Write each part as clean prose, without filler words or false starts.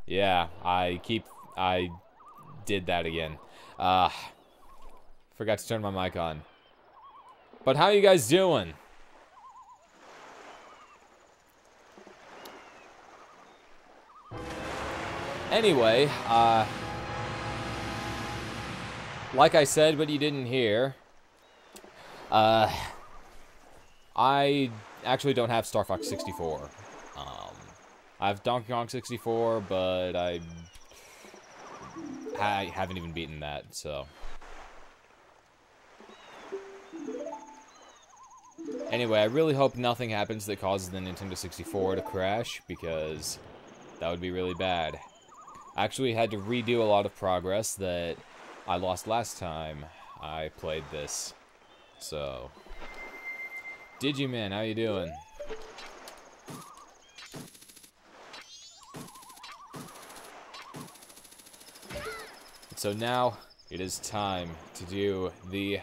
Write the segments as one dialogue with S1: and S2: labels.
S1: Yeah, I did that again. Forgot to turn my mic on. But how you guys doing? Anyway, like I said, but you didn't hear, I actually don't have Star Fox 64. I have Donkey Kong 64, but I haven't even beaten that, so. Anyway, I really hope nothing happens that causes the Nintendo 64 to crash, because that would be really bad. I actually had to redo a lot of progress that I lost last time I played this. So, Digiman, how you doing? So now it is time to do the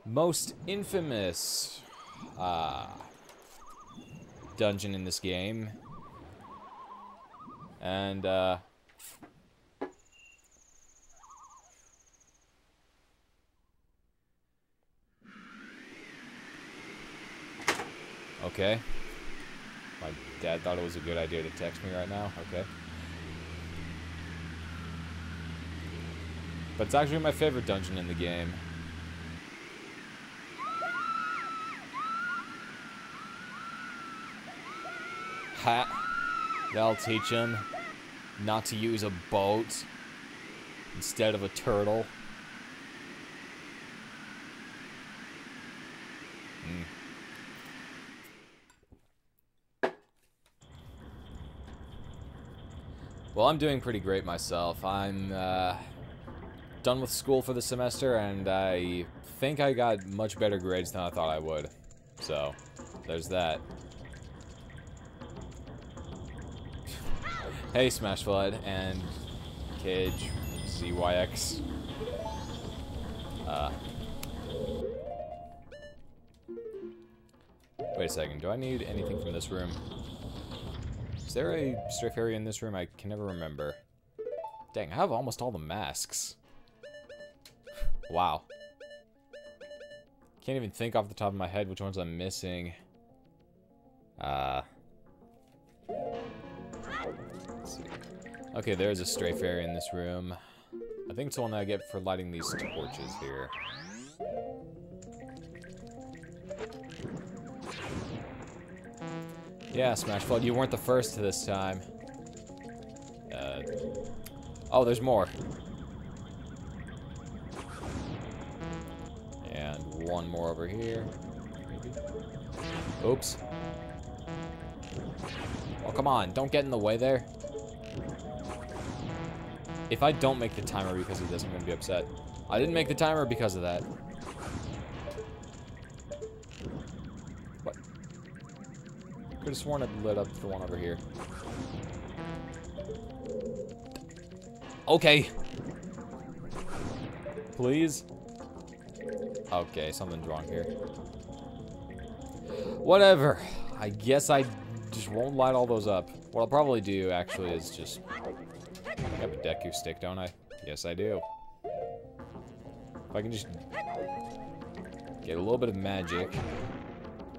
S1: most infamous dungeon in this game. And okay. My dad thought it was a good idea to text me right now. Okay. But it's actually my favorite dungeon in the game. Ha! That'll teach him not to use a boat instead of a turtle. Well, I'm doing pretty great myself. I'm done with school for the semester, and I think I got much better grades than I thought I would. So, there's that. Hey, Smash Flood and Cage ZYX. Wait a second. Do I need anything from this room? Is there a strafe area in this room? I can never remember. Dang, I have almost all the masks. Wow. Can't even think off the top of my head which ones I'm missing. Let's see. Okay, there's a strafe area in this room. I think it's the one that I get for lighting these torches here. Yeah, Smash Flood, you weren't the first this time. Oh, there's more. And one more over here. Maybe. Oops. Oh, come on, don't get in the way there. If I don't make the timer because of this, I'm gonna be upset. I didn't make the timer because of that. What? Could have sworn I'd lit up the one over here. Okay. Please. Okay, something's wrong here. Whatever. I guess I just won't light all those up. What I'll probably do, actually, is just... I have a Deku stick, don't I? Yes, I do. If I can just... get a little bit of magic.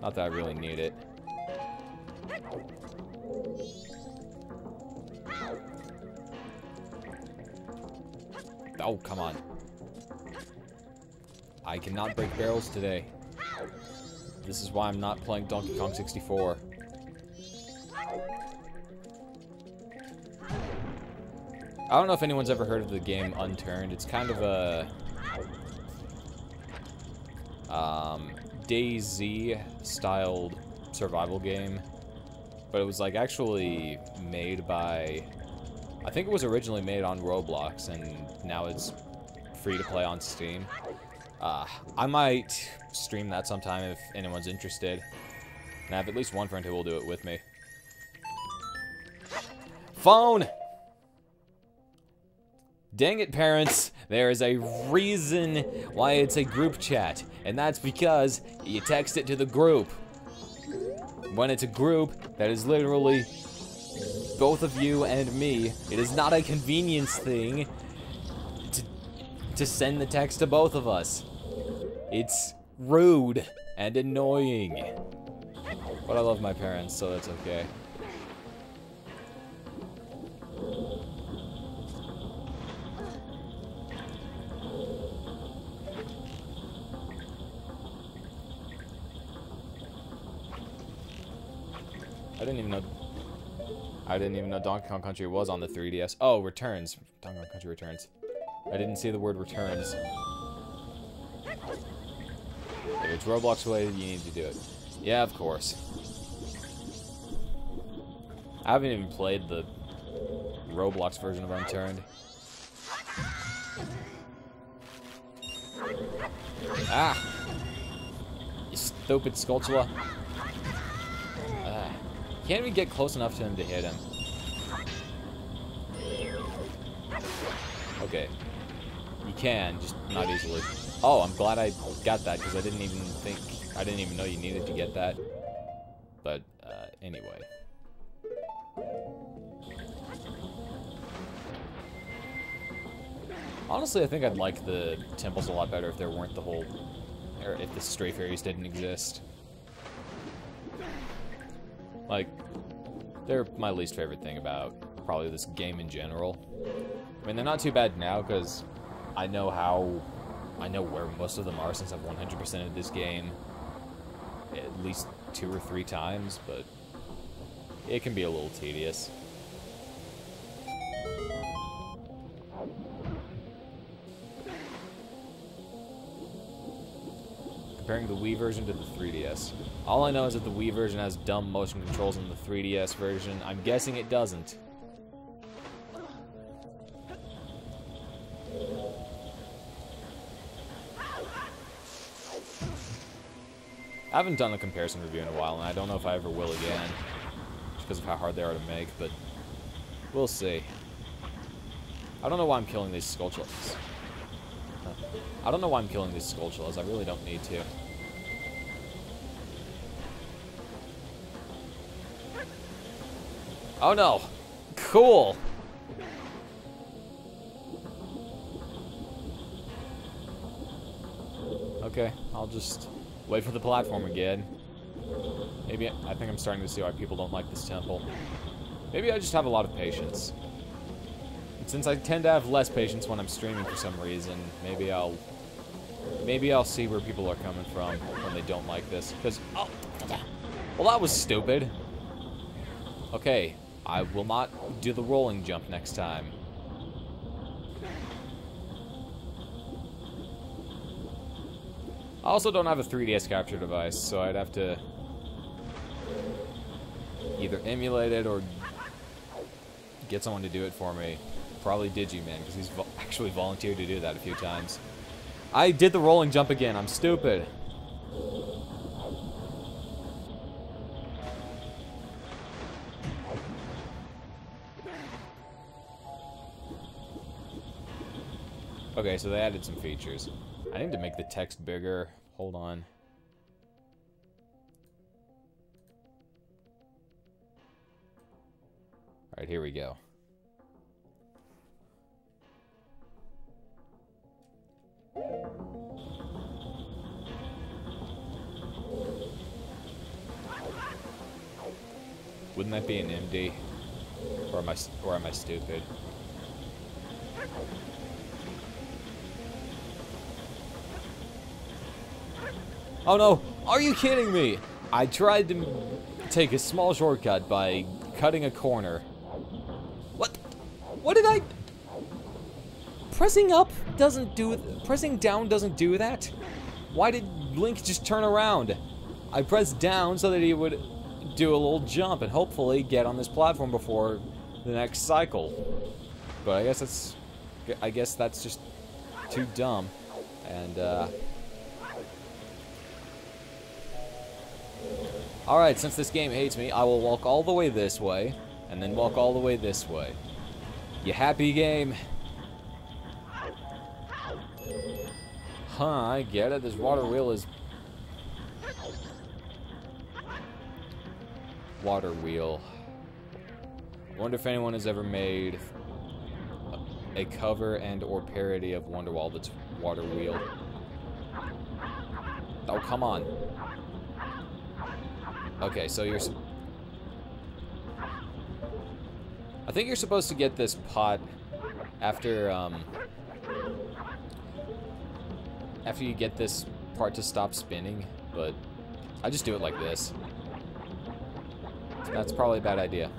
S1: Not that I really need it. Oh, come on. I cannot break barrels today. This is why I'm not playing Donkey Kong 64. I don't know if anyone's ever heard of the game Unturned. It's kind of a DayZ-styled survival game. But it was like actually made by... I think it was originally made on Roblox, and now it's free to play on Steam. I might stream that sometime if anyone's interested. And I have at least one friend who will do it with me. Phone! Dang it, parents. There is a reason why it's a group chat. And that's because you text it to the group. When it's a group, that is literally both of you and me. It is not a convenience thing to send the text to both of us. It's rude and annoying. But I love my parents, so that's okay. I didn't even know Donkey Kong Country was on the 3DS. Oh, Returns. Donkey Kong Country Returns. I didn't see the word Returns. If it's Roblox related, you need to do it. Yeah, of course. I haven't even played the Roblox version of Unturned. Ah! You stupid Skulltula. Can't we get close enough to him to hit him? Okay. You can, just not easily. Oh, I'm glad I got that, because I didn't even know you needed to get that. But, anyway. Honestly, I think I'd like the temples a lot better if there weren't or if the stray fairies didn't exist. Like, they're my least favorite thing about probably this game in general. I mean, they're not too bad now, because I know where most of them are since I've 100%ed this game at least 2 or 3 times, but it can be a little tedious. Comparing the Wii version to the 3DS. All I know is that the Wii version has dumb motion controls in the 3DS version. I'm guessing it doesn't. I haven't done a comparison review in a while, and I don't know if I ever will again, just because of how hard they are to make, but we'll see. I don't know why I'm killing these Skulltulas. I don't know why I'm killing these Skulltulas. I really don't need to. Oh no! Cool! Okay, I'll just wait for the platform again. Maybe I think I'm starting to see why people don't like this temple. Maybe I just have a lot of patience. And since I tend to have less patience when I'm streaming for some reason, maybe I'll see where people are coming from when they don't like this. Because, oh, well, that was stupid. Okay, I will not do the rolling jump next time. I also don't have a 3DS capture device, so I'd have to either emulate it or get someone to do it for me. Probably Digiman, because he's actually volunteered to do that a few times. I did the rolling jump again. I'm stupid. Okay, so they added some features. I need to make the text bigger. Hold on. Alright, here we go. Wouldn't that be an MD? Or am I stupid? Oh no! Are you kidding me? I tried to take a small shortcut by cutting a corner. What? What did I... Pressing up doesn't do... Pressing down doesn't do that? Why did Link just turn around? I pressed down so that he would do a little jump and hopefully get on this platform before the next cycle. But I guess that's just too dumb. And, alright, since this game hates me, I will walk all the way this way, and then walk all the way this way. You happy, game? Huh, I get it. This water wheel is... Water wheel. Wonder if anyone has ever made a cover and or parody of Wonderwall that's water wheeled. Oh, come on. Okay, so you're... I think you're supposed to get this pot after, after you get this part to stop spinning, but I just do it like this. That's probably a bad idea.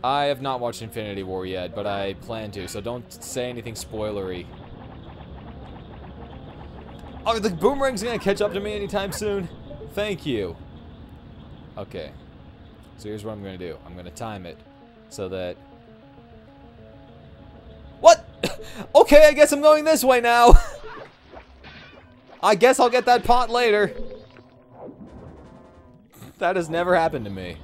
S1: I have not watched Infinity War yet, but I plan to, so don't say anything spoilery. Oh, the boomerang's gonna catch up to me anytime soon? Thank you. Okay. So here's what I'm gonna do. I'm gonna time it so that... What? Okay, I guess I'm going this way now. I guess I'll get that pot later. That has never happened to me.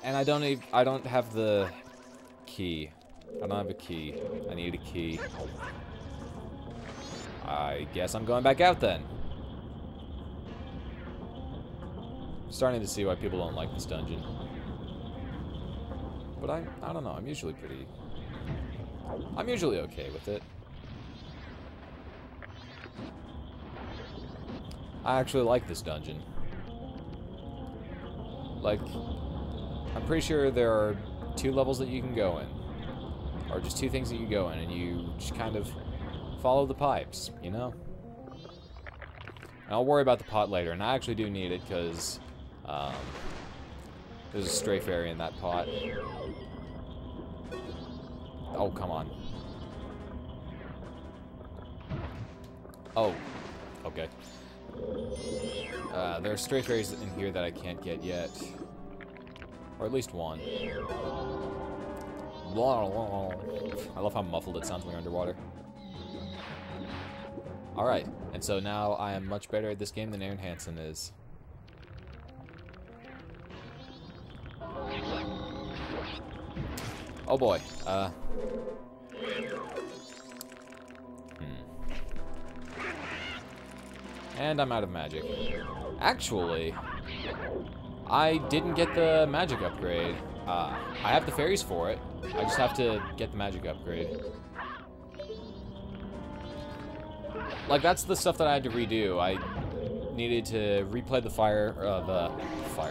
S1: And I don't have the key. I don't have a key. I need a key. I guess I'm going back out then. Starting to see why people don't like this dungeon. But I don't know, I'm usually okay with it. I actually like this dungeon. Like, I'm pretty sure there are 2 levels that you can go in. Or just 2 things that you go in, and you just kind of follow the pipes, you know? And I'll worry about the pot later, and I actually do need it, because there's a stray fairy in that pot. Oh, come on. Oh, okay. There are stray fairies in here that I can't get yet. Or at least one. I love how muffled it sounds when you're underwater. Alright, and so now I am much better at this game than Aaron Hansen is. Oh boy, And I'm out of magic. Actually, I didn't get the magic upgrade. I have the fairies for it. I just have to get the magic upgrade. Like, that's the stuff that I had to redo. I needed to replay the fire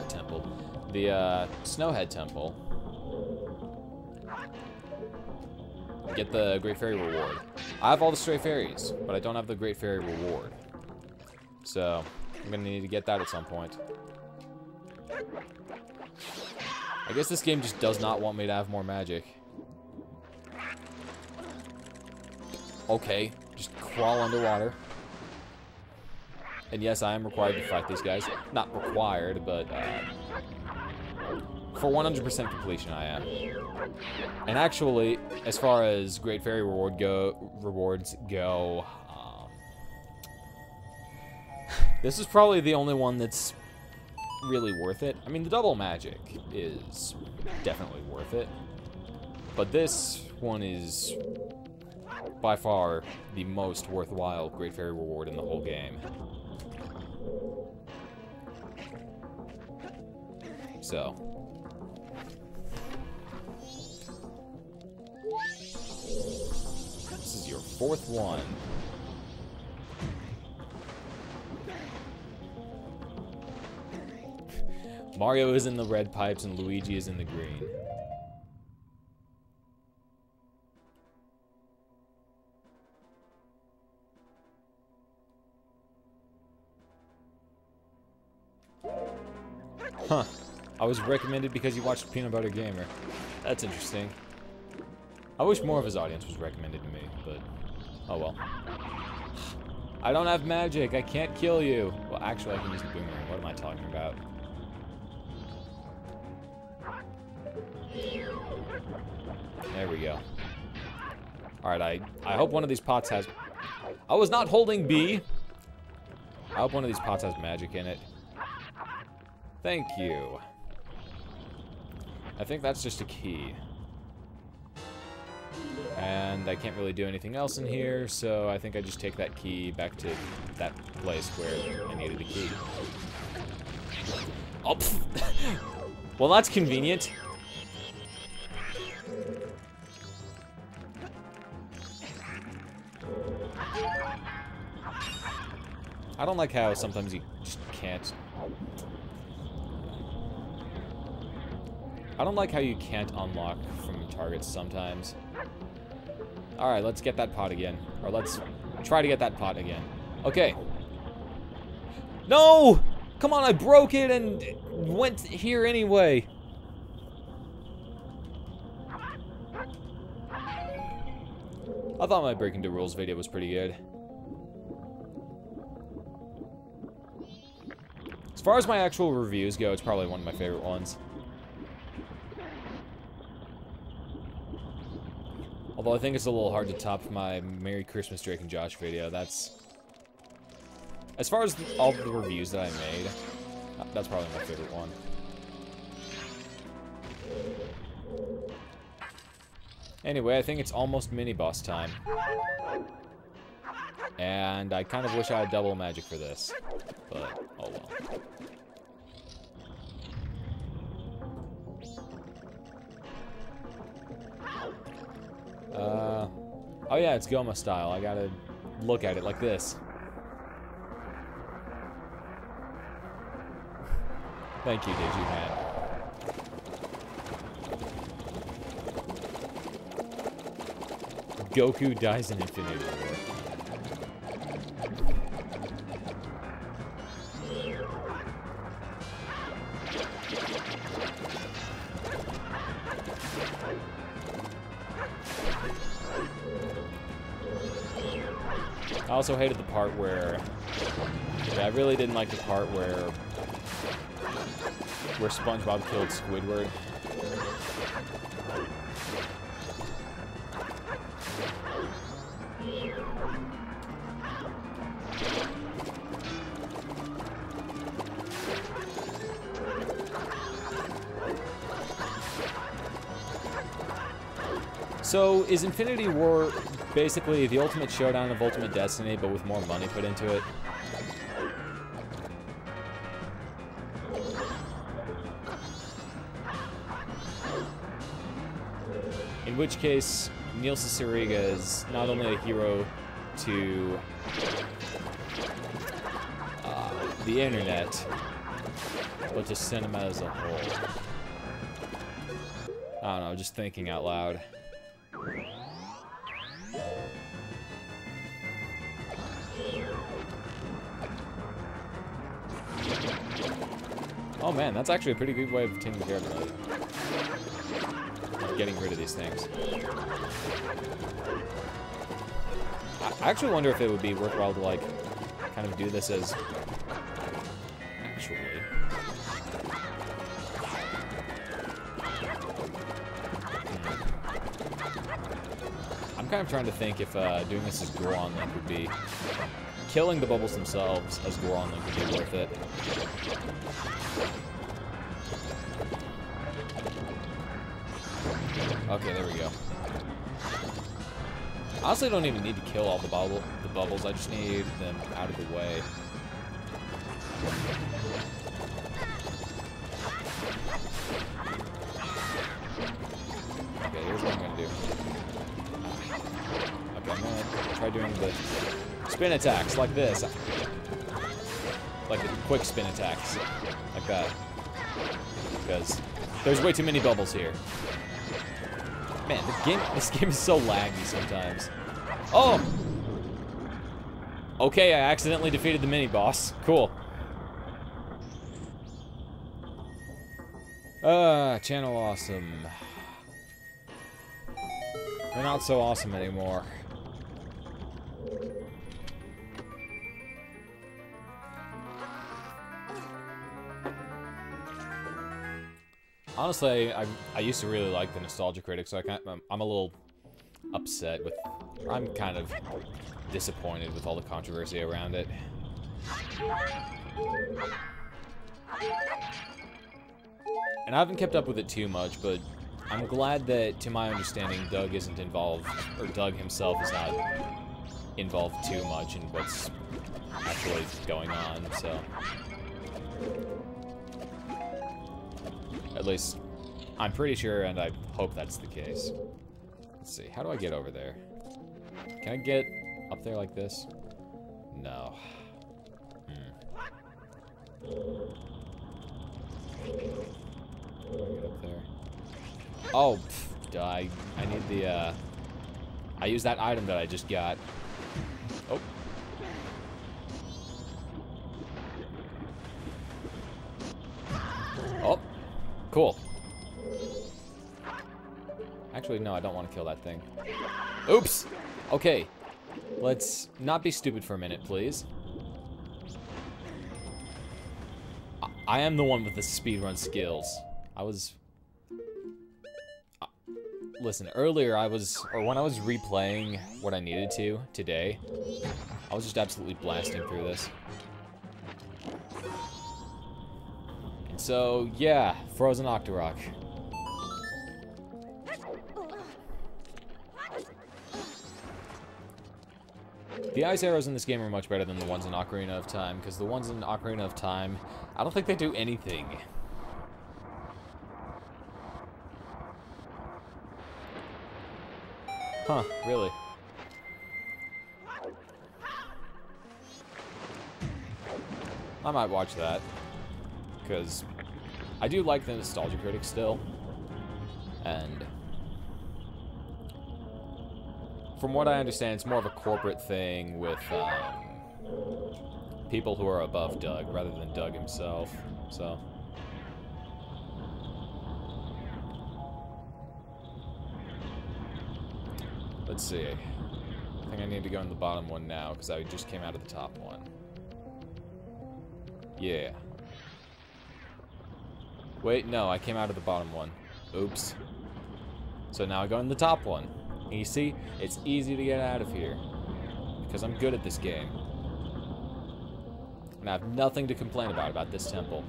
S1: temple. The, Snowhead temple. Get the Great Fairy reward. I have all the stray fairies, but I don't have the Great Fairy reward. So, I'm gonna need to get that at some point. I guess this game just does not want me to have more magic. Okay, just crawl underwater. And yes, I am required to fight these guys. Not required, but for 100% completion, I am. And actually, as far as Great Fairy rewards go, this is probably the only one that's really worth it. I mean, the double magic is definitely worth it. But this one is by far the most worthwhile Great Fairy reward in the whole game. So. This is your 4th one. Mario is in the red pipes and Luigi is in the green. Huh. I was recommended because you watched Peanut Butter Gamer. That's interesting. I wish more of his audience was recommended to me, but oh well. I don't have magic. I can't kill you. Well, actually, I can use the boomerang. What am I talking about? There we go. Alright, I hope one of these pots has... I was not holding B! I hope one of these pots has magic in it. Thank you. I think that's just a key. And I can't really do anything else in here, so I think I just take that key back to that place where I needed a key. Oh, well, that's convenient. I don't like how sometimes you just can't... I don't like how you can't unlock from targets sometimes. Alright, let's get that pot again. Or let's try to get that pot again. Okay. No! Come on, I broke it and went here anyway. I thought my Breaking the Rules video was pretty good. As far as my actual reviews go, it's probably one of my favorite ones. Although I think it's a little hard to top my Merry Christmas Drake and Josh video. That's... As far as all the reviews that I made, that's probably my favorite one. Anyway, I think it's almost mini-boss time. And I kind of wish I had double magic for this. But, oh well. Oh yeah, it's Goma style. I gotta look at it like this. Thank you, Digiman. Goku dies in Infinity War. I also hated the part where... Yeah, I really didn't like the part where SpongeBob killed Squidward. So, is Infinity War basically the ultimate showdown of Ultimate Destiny, but with more money put into it? In which case, Neil Cicierega is not only a hero to the internet, but to cinema as a whole. I don't know, just thinking out loud. Oh man, that's actually a pretty good way of taking care of it. Getting rid of these things. I actually wonder if it would be worthwhile to, like, kind of do this as... Actually... I'm kind of trying to think if doing this as Goron Link would be... Killing the bubbles themselves as Goron Link would be worth it. Okay, there we go. Honestly, I don't even need to kill all the bubbles. I just need them out of the way. Okay, here's what I'm gonna do. Okay, I'm gonna try doing the spin attacks like this. Like the quick spin attacks. Like that. Because there's way too many bubbles here. Man, this game is so laggy sometimes. Oh! Okay, I accidentally defeated the mini-boss. Cool. Channel awesome. They're not so awesome anymore. Honestly, I used to really like the Nostalgia Critic, so I'm a little upset with... I'm kind of disappointed with all the controversy around it. And I haven't kept up with it too much, but I'm glad that, to my understanding, Doug isn't involved, or Doug himself is not involved too much in what's actually going on, so. At least, I'm pretty sure, and I hope that's the case. Let's see, how do I get over there? Can I get up there like this? No. Get up there. Oh, I need the, I use that item that I just got. Oh. Oh. Cool. Actually, no, I don't want to kill that thing. Oops! Okay. Let's not be stupid for a minute, please. I am the one with the speedrun skills. I was... listen, earlier when I was replaying what I needed to today, I was just absolutely blasting through this. And so, yeah, Frozen Octorok. The ice arrows in this game are much better than the ones in Ocarina of Time, because the ones in Ocarina of Time, I don't think they do anything. Huh, really? I might watch that, because I do like the Nostalgia Critic still, and from what I understand, it's more of a corporate thing with people who are above Doug rather than Doug himself, so. Let's see. I think I need to go in the bottom one now, because I just came out of the top one. Yeah. Wait, no, I came out of the bottom one. Oops. So now I go in the top one. And you see, it's easy to get out of here, because I'm good at this game. And I have nothing to complain about this temple.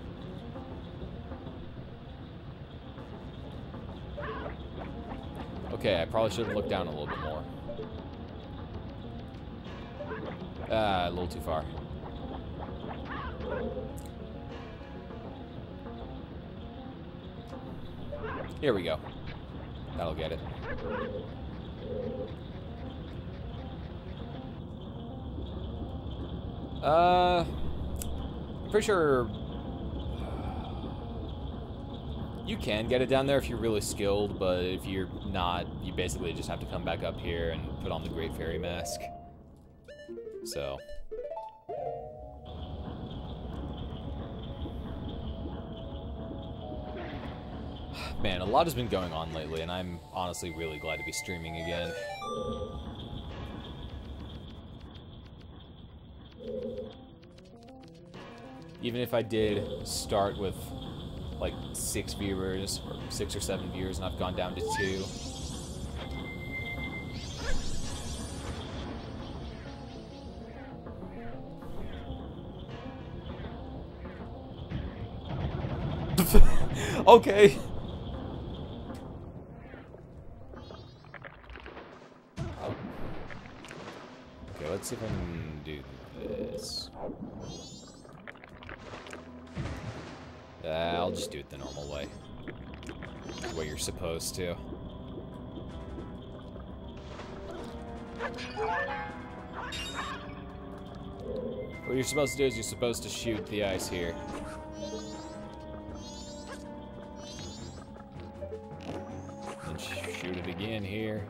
S1: Okay, I probably should have looked down a little bit more. A little too far. Here we go. That'll get it. Pretty sure you can get it down there if you're really skilled, but if you're not, you basically just have to come back up here and put on the Great Fairy Mask. So. Man, a lot has been going on lately, and I'm honestly really glad to be streaming again. Even if I did start with like 6 viewers, or 6 or 7 viewers, and I've gone down to 2. Okay. Oh. Okay, let's see if I can do this. I'll just do it the normal way. The way you're supposed to. What you're supposed to do is you're supposed to shoot the ice here. And shoot it again here.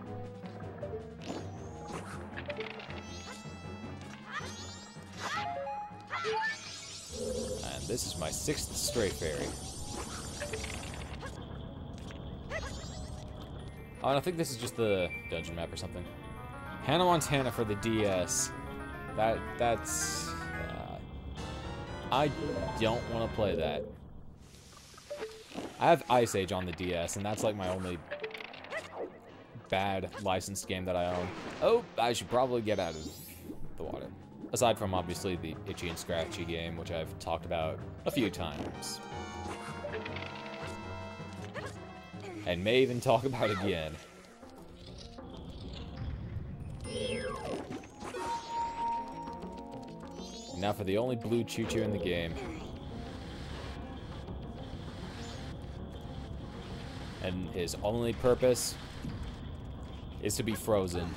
S1: And this is my 6th stray fairy. Oh, and I think this is just the dungeon map or something. Hannah Montana for the DS. That's... I don't want to play that. I have Ice Age on the DS, and that's like my only bad licensed game that I own. Oh, I should probably get out of the water. Aside from, obviously, the Itchy and Scratchy game, which I've talked about a few times. And may even talk about again. Now for the only blue choo-choo in the game. And his only purpose is to be frozen.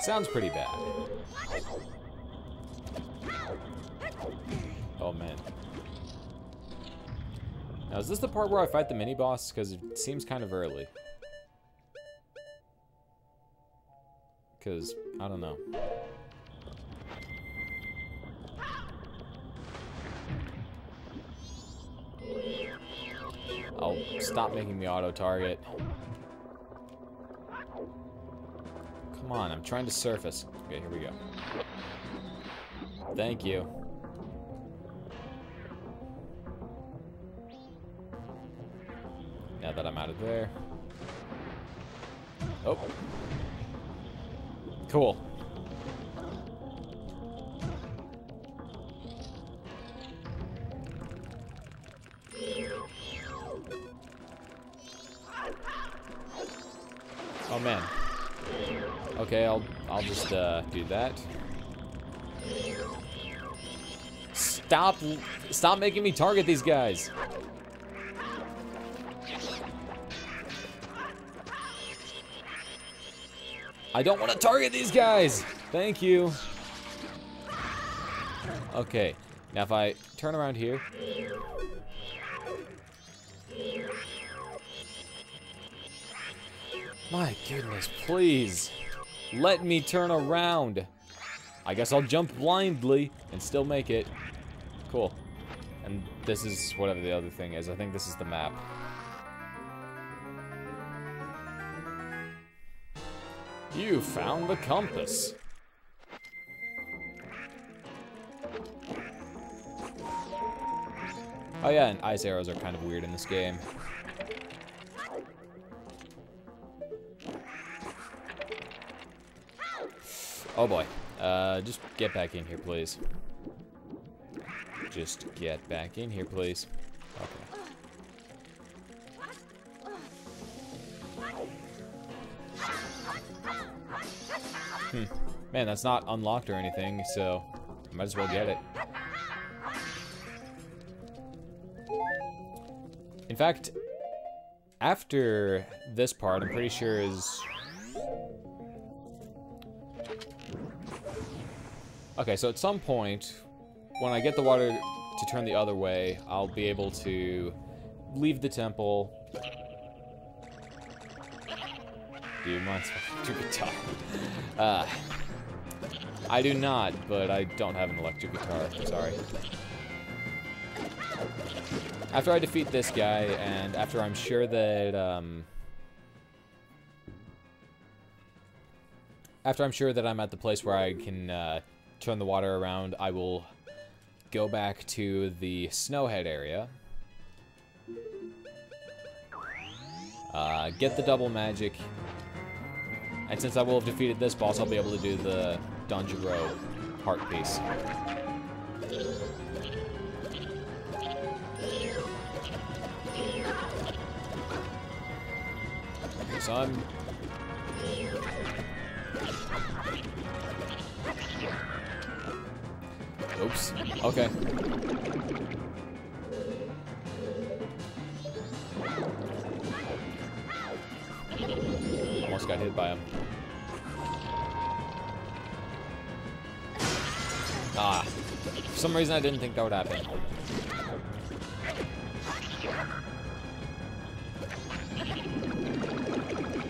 S1: Sounds pretty bad. Oh man. Now is this the part where I fight the mini-boss? Because it seems kind of early. Because, I don't know. I'll stop making me auto-target. Come on, I'm trying to surface. Okay, here we go. Thank you. Now that I'm out of there. Oh. Cool. Oh man. Okay, I'll just do that. Stop making me target these guys. I don't want to target these guys. Thank you. Okay, now if I turn around here. My goodness, please. Let me turn around. I guess I'll jump blindly and still make it. Cool. And this is whatever the other thing is. I think this is the map. You found the compass. Oh yeah, and ice arrows are kind of weird in this game. Oh boy. Just get back in here, please. Just get back in here, please. Okay. Man, that's not unlocked or anything, so I might as well get it. In fact, after this part, I'm pretty sure is... Okay, so at some point, when I get the water to turn the other way, I'll be able to leave the temple. Do mine's electric guitar. I do not, but I don't have an electric guitar. Sorry. After I defeat this guy, and after I'm sure that I'm at the place where I can turn the water around, I will go back to the Snowhead area. Get the double magic. And since I will have defeated this boss, I'll be able to do the Danjiro heart piece. So I'm... Oops. Okay. Almost got hit by him. Ah. For some reason I didn't think that would happen.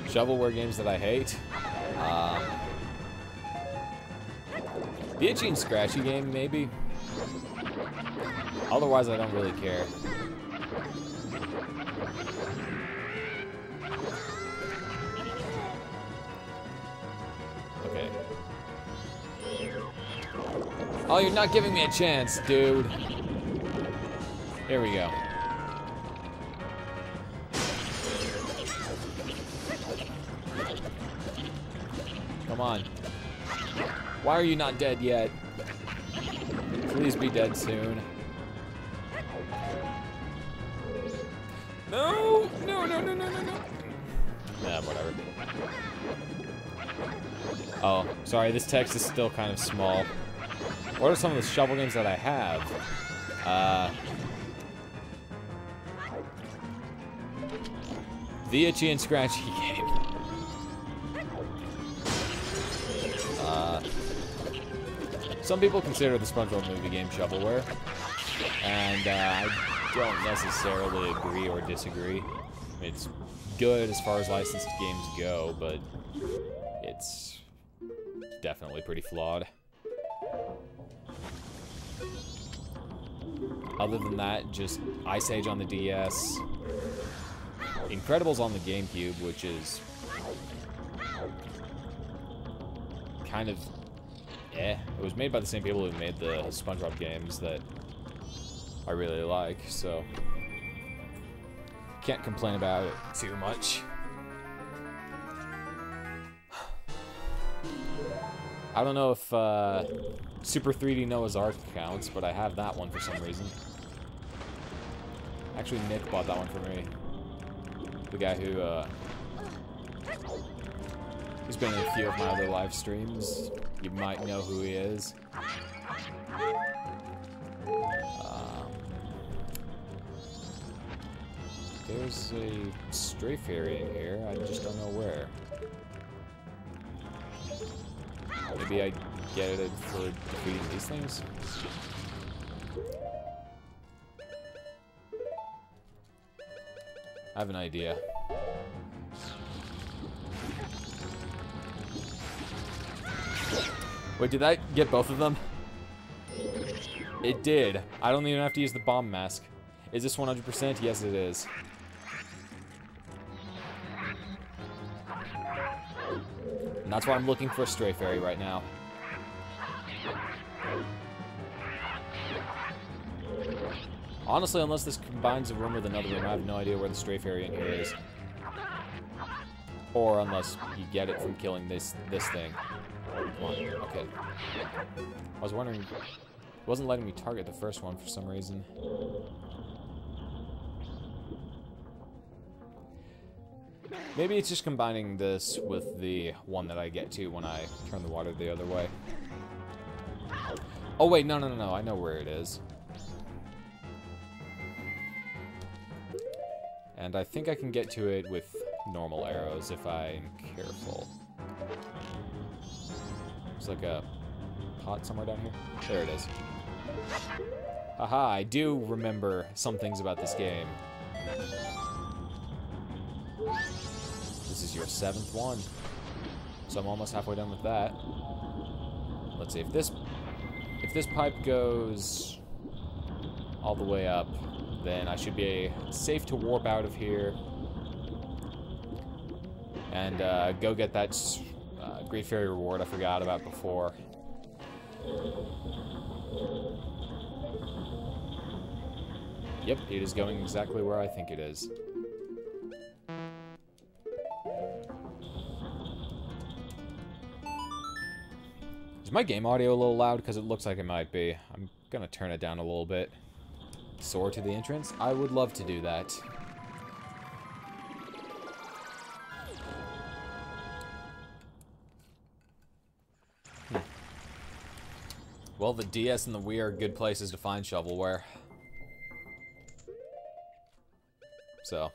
S1: Shovelware games that I hate. The Itchy and Scratchy game, maybe. Otherwise, I don't really care. Okay. Oh, you're not giving me a chance, dude. Here we go. Come on. Why are you not dead yet? Please be dead soon. No! No, no, no, no, no, no. Nah, whatever. Oh, sorry, this text is still kind of small. What are some of the shovel games that I have? The Itchy and Scratchy game. Some people consider the SpongeBob movie game shovelware, and I don't necessarily agree or disagree. It's good as far as licensed games go, but it's definitely pretty flawed. Other than that, just Ice Age on the DS, Incredibles on the GameCube, which is kind of it was made by the same people who made the SpongeBob games that I really like, so can't complain about it too much. I don't know if Super 3D Noah's Ark counts, but I have that one for some reason. Actually, Nick bought that one for me. The guy who he's been in a few of my other live streams. You might know who he is. There's a stray fairy in here. I just don't know where. Maybe I get it for defeating these things? I have an idea. Wait, did that get both of them? It did. I don't even have to use the bomb mask. Is this 100%? Yes, it is. And that's why I'm looking for a stray fairy right now. Honestly, unless this combines a room with another room, I have no idea where the stray fairy in here is. Or unless you get it from killing this thing. Come on. Okay. I was wondering... It wasn't letting me target the first one for some reason. Maybe it's just combining this with the one that I get to when I turn the water the other way. Oh wait, no, no, no, no. I know where it is. And I think I can get to it with normal arrows if I'm careful. There's like a pot somewhere down here. There it is. Haha, I do remember some things about this game. This is your 7th one. So I'm almost halfway done with that. Let's see, if this pipe goes all the way up, then I should be safe to warp out of here and go get that Great Fairy reward I forgot about before. Yep, it is going exactly where I think it is. Is my game audio a little loud? Because it looks like it might be. I'm gonna turn it down a little bit. Soar to the entrance? I would love to do that. Well, the DS and the Wii are good places to find shovelware. So.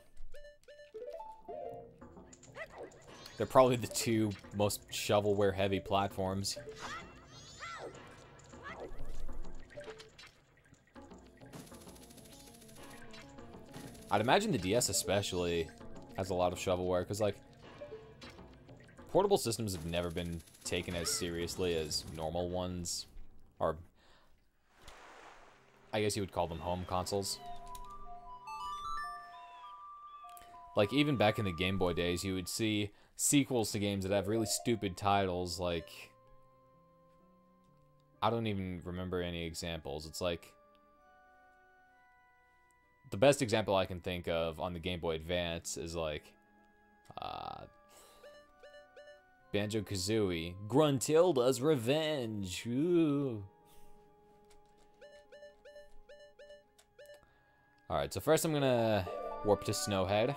S1: They're probably the two most shovelware-heavy platforms. I'd imagine the DS especially has a lot of shovelware, because, like, portable systems have never been taken as seriously as normal ones. Or, I guess you would call them home consoles. Like, even back in the Game Boy days, you would see sequels to games that have really stupid titles, like... I don't even remember any examples. It's like... the best example I can think of on the Game Boy Advance is like Banjo-Kazooie, Gruntilda's Revenge. Ooh. Alright, so first I'm gonna warp to Snowhead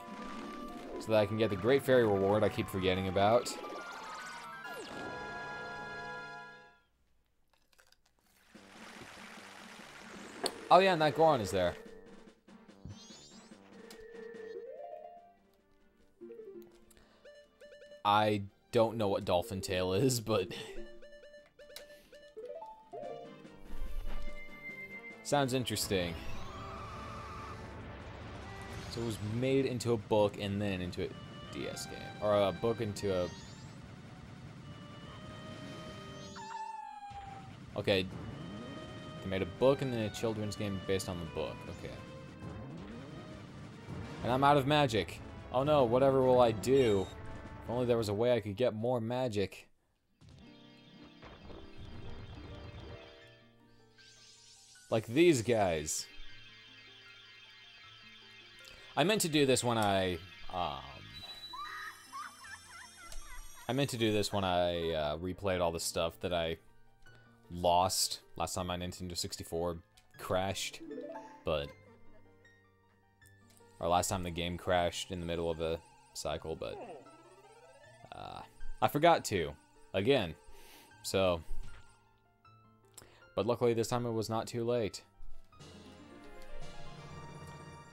S1: so that I can get the Great Fairy reward I keep forgetting about. Oh yeah, and that Goron is there. I don't know what Dolphin Tail is, but sounds interesting. So it was made into a book and then into a DS game. Or a book into a... Okay. They made a book and then a children's game based on the book. Okay. And I'm out of magic. Oh no, whatever will I do? If only there was a way I could get more magic. Like these guys. I meant to do this when I replayed all the stuff that I lost last time my Nintendo 64 crashed, or last time the game crashed in the middle of a cycle, but I forgot to, again, so, but luckily this time it was not too late.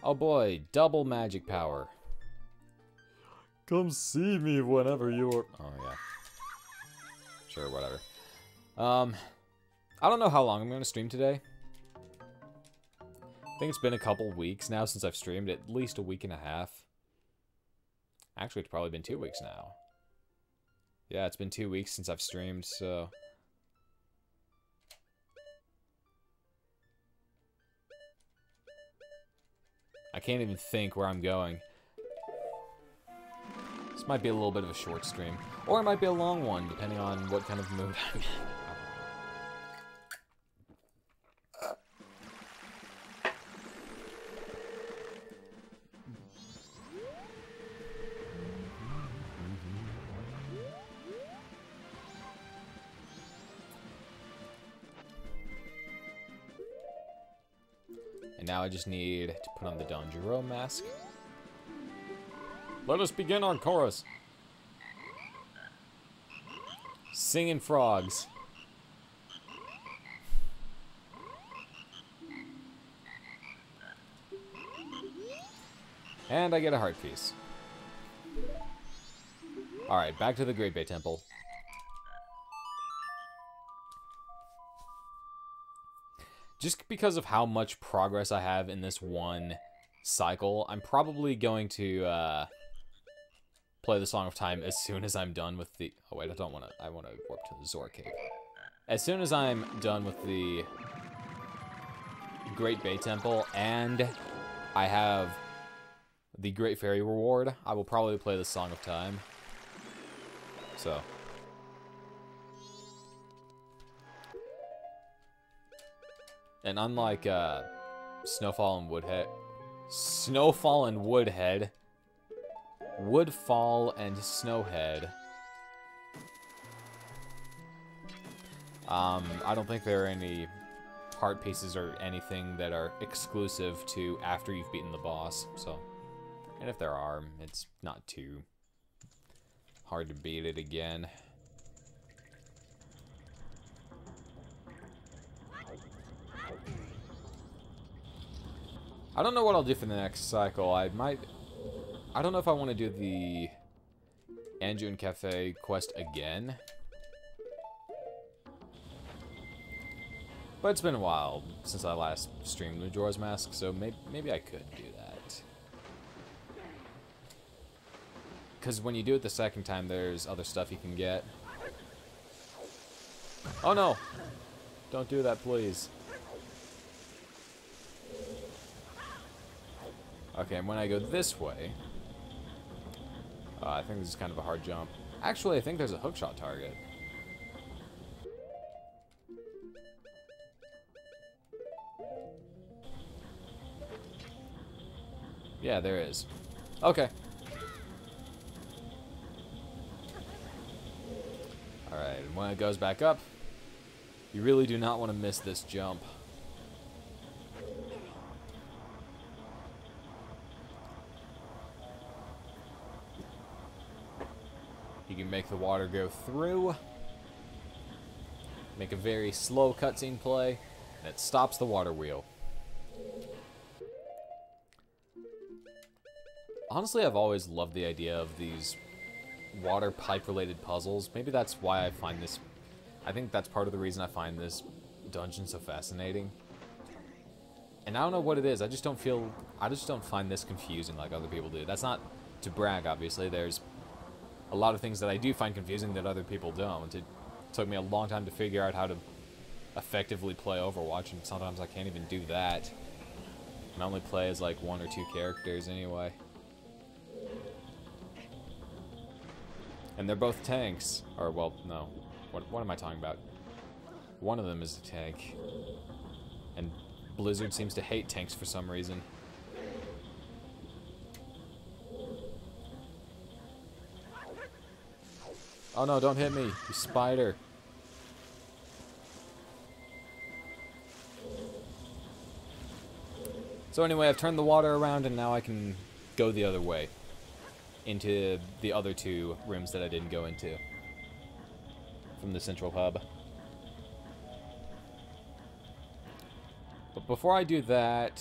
S1: Oh boy, double magic power. Come see me whenever you're... Oh yeah. Sure, whatever. I don't know how long I'm going to stream today. I think it's been a couple weeks now since I've streamed, at least a week and a half. Actually, it's probably been 2 weeks now. Yeah, it's been 2 weeks since I've streamed, so... I can't even think where I'm going. This might be a little bit of a short stream. Or it might be a long one, depending on what kind of mood I'm in. And now I just need to put on the Danjuro mask. Let us begin our chorus. Singing frogs. And I get a heart piece. Alright, back to the Great Bay Temple. Just because of how much progress I have in this one cycle, I'm probably going to play the Song of Time as soon as I'm done with the... Oh wait, I don't want to... I want to warp to the Zora Cave. As soon as I'm done with the Great Bay Temple and I have the Great Fairy reward, I will probably play the Song of Time. So... And unlike Snowfall and Woodhead, Woodfall and Snowhead, I don't think there are any heart pieces or anything that are exclusive to after you've beaten the boss. So, and if there are, it's not too hard to beat it again. I don't know what I'll do for the next cycle. I don't know if I want to do the Anjun Cafe quest again. But it's been a while since I last streamed Majora's Mask, so maybe I could do that. Because when you do it the second time, there's other stuff you can get. Oh no! Don't do that, please. Okay, and when I go this way... I think this is kind of a hard jump. Actually, I think there's a hookshot target. Yeah, there is. Okay. Alright, and when it goes back up, you really do not want to miss this jump. You can make the water go through, make a very slow cutscene play, and it stops the water wheel. Honestly, I've always loved the idea of these water pipe-related puzzles. Maybe that's why I find this... I think that's part of the reason I find this dungeon so fascinating. And I don't know what it is. I just don't find this confusing like other people do. That's not to brag, obviously. There's a lot of things that I do find confusing that other people don't. It took me a long time to figure out how to effectively play Overwatch, and sometimes I can't even do that. And I only play as like 1 or 2 characters anyway. And they're both tanks. Or, well, no. What am I talking about? One of them is a tank. And Blizzard seems to hate tanks for some reason. Oh no, don't hit me, you spider. So anyway, I've turned the water around and now I can go the other way. Into the other 2 rooms that I didn't go into. From the central hub. But before I do that...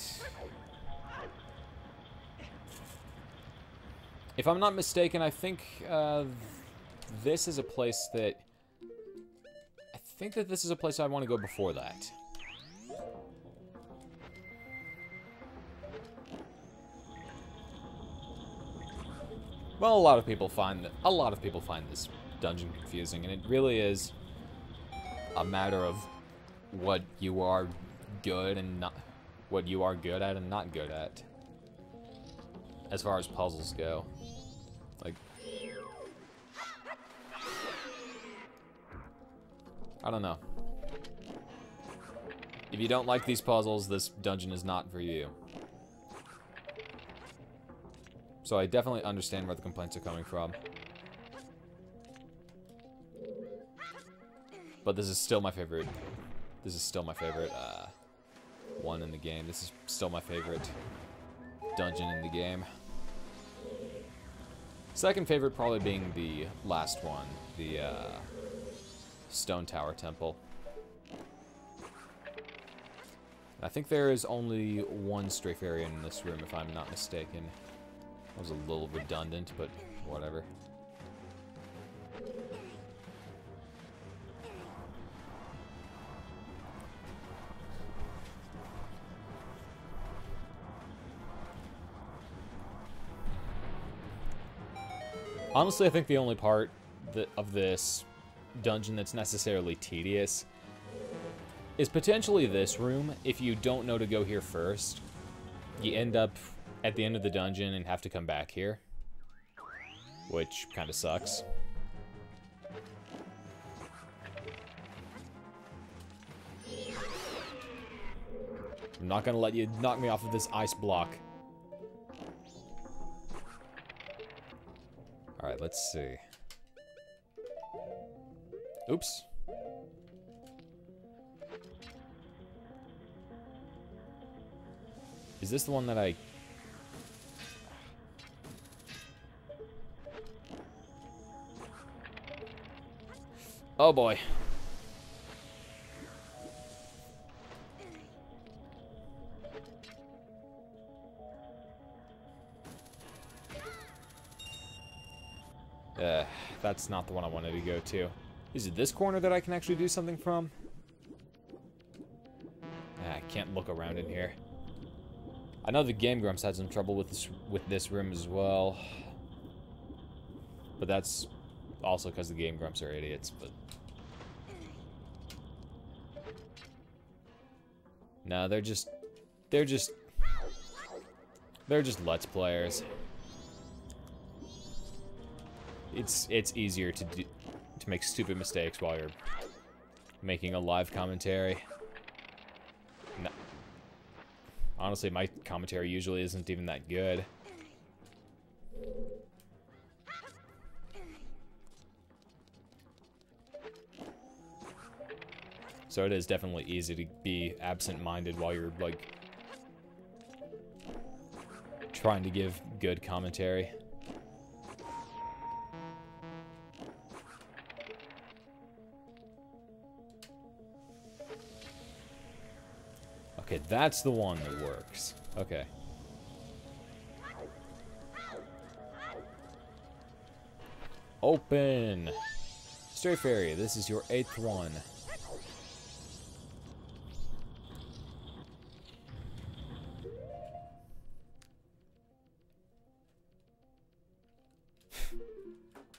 S1: If I'm not mistaken, I think this is a place that... I think that this is a place I want to go before that. Well, a lot of people find this dungeon confusing, and it really is a matter of what you are good and not what you are good at and not good at. As far as puzzles go. Like, I don't know. If you don't like these puzzles, this dungeon is not for you. So I definitely understand where the complaints are coming from. But this is still my favorite. This is still my favorite one in the game. This is still my favorite dungeon in the game. Second favorite probably being the last one, the Stone Tower Temple. I think there is only one strafe area in this room, if I'm not mistaken. That was a little redundant, but whatever. Honestly, I think the only part of this dungeon that's necessarily tedious is potentially this room. If you don't know to go here first, you end up at the end of the dungeon and have to come back here, which kind of sucks. I'm not gonna let you knock me off of this ice block. Alright, let's see. Oops. Is this the one that I... Oh boy. That's not the one I wanted to go to. Is it this corner that I can actually do something from? I can't look around in here. I know the Game Grumps had some trouble with this room as well. But that's also because the Game Grumps are idiots, but... No, they're just Let's Players. It's easier to make stupid mistakes while you're making a live commentary. No. Honestly, my commentary usually isn't even that good. So it is definitely easy to be absent-minded while you're, like, trying to give good commentary. Okay, that's the one that works. Okay. Open! Stray Fairy, this is your 8th one.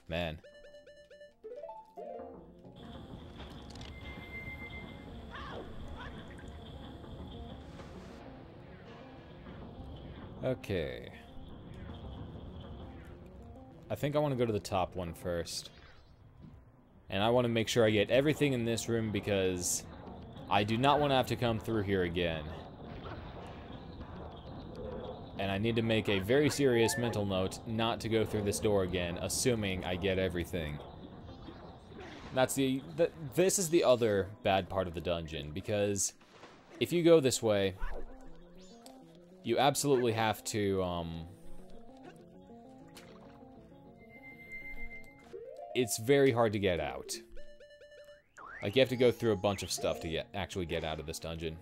S1: Man. Okay. I think I want to go to the top one first. And I want to make sure I get everything in this room because I do not want to have to come through here again. And I need to make a very serious mental note not to go through this door again, assuming I get everything. That's this is the other bad part of the dungeon, because if you go this way, you absolutely have to, it's very hard to get out. Like, you have to go through a bunch of stuff to actually get out of this dungeon.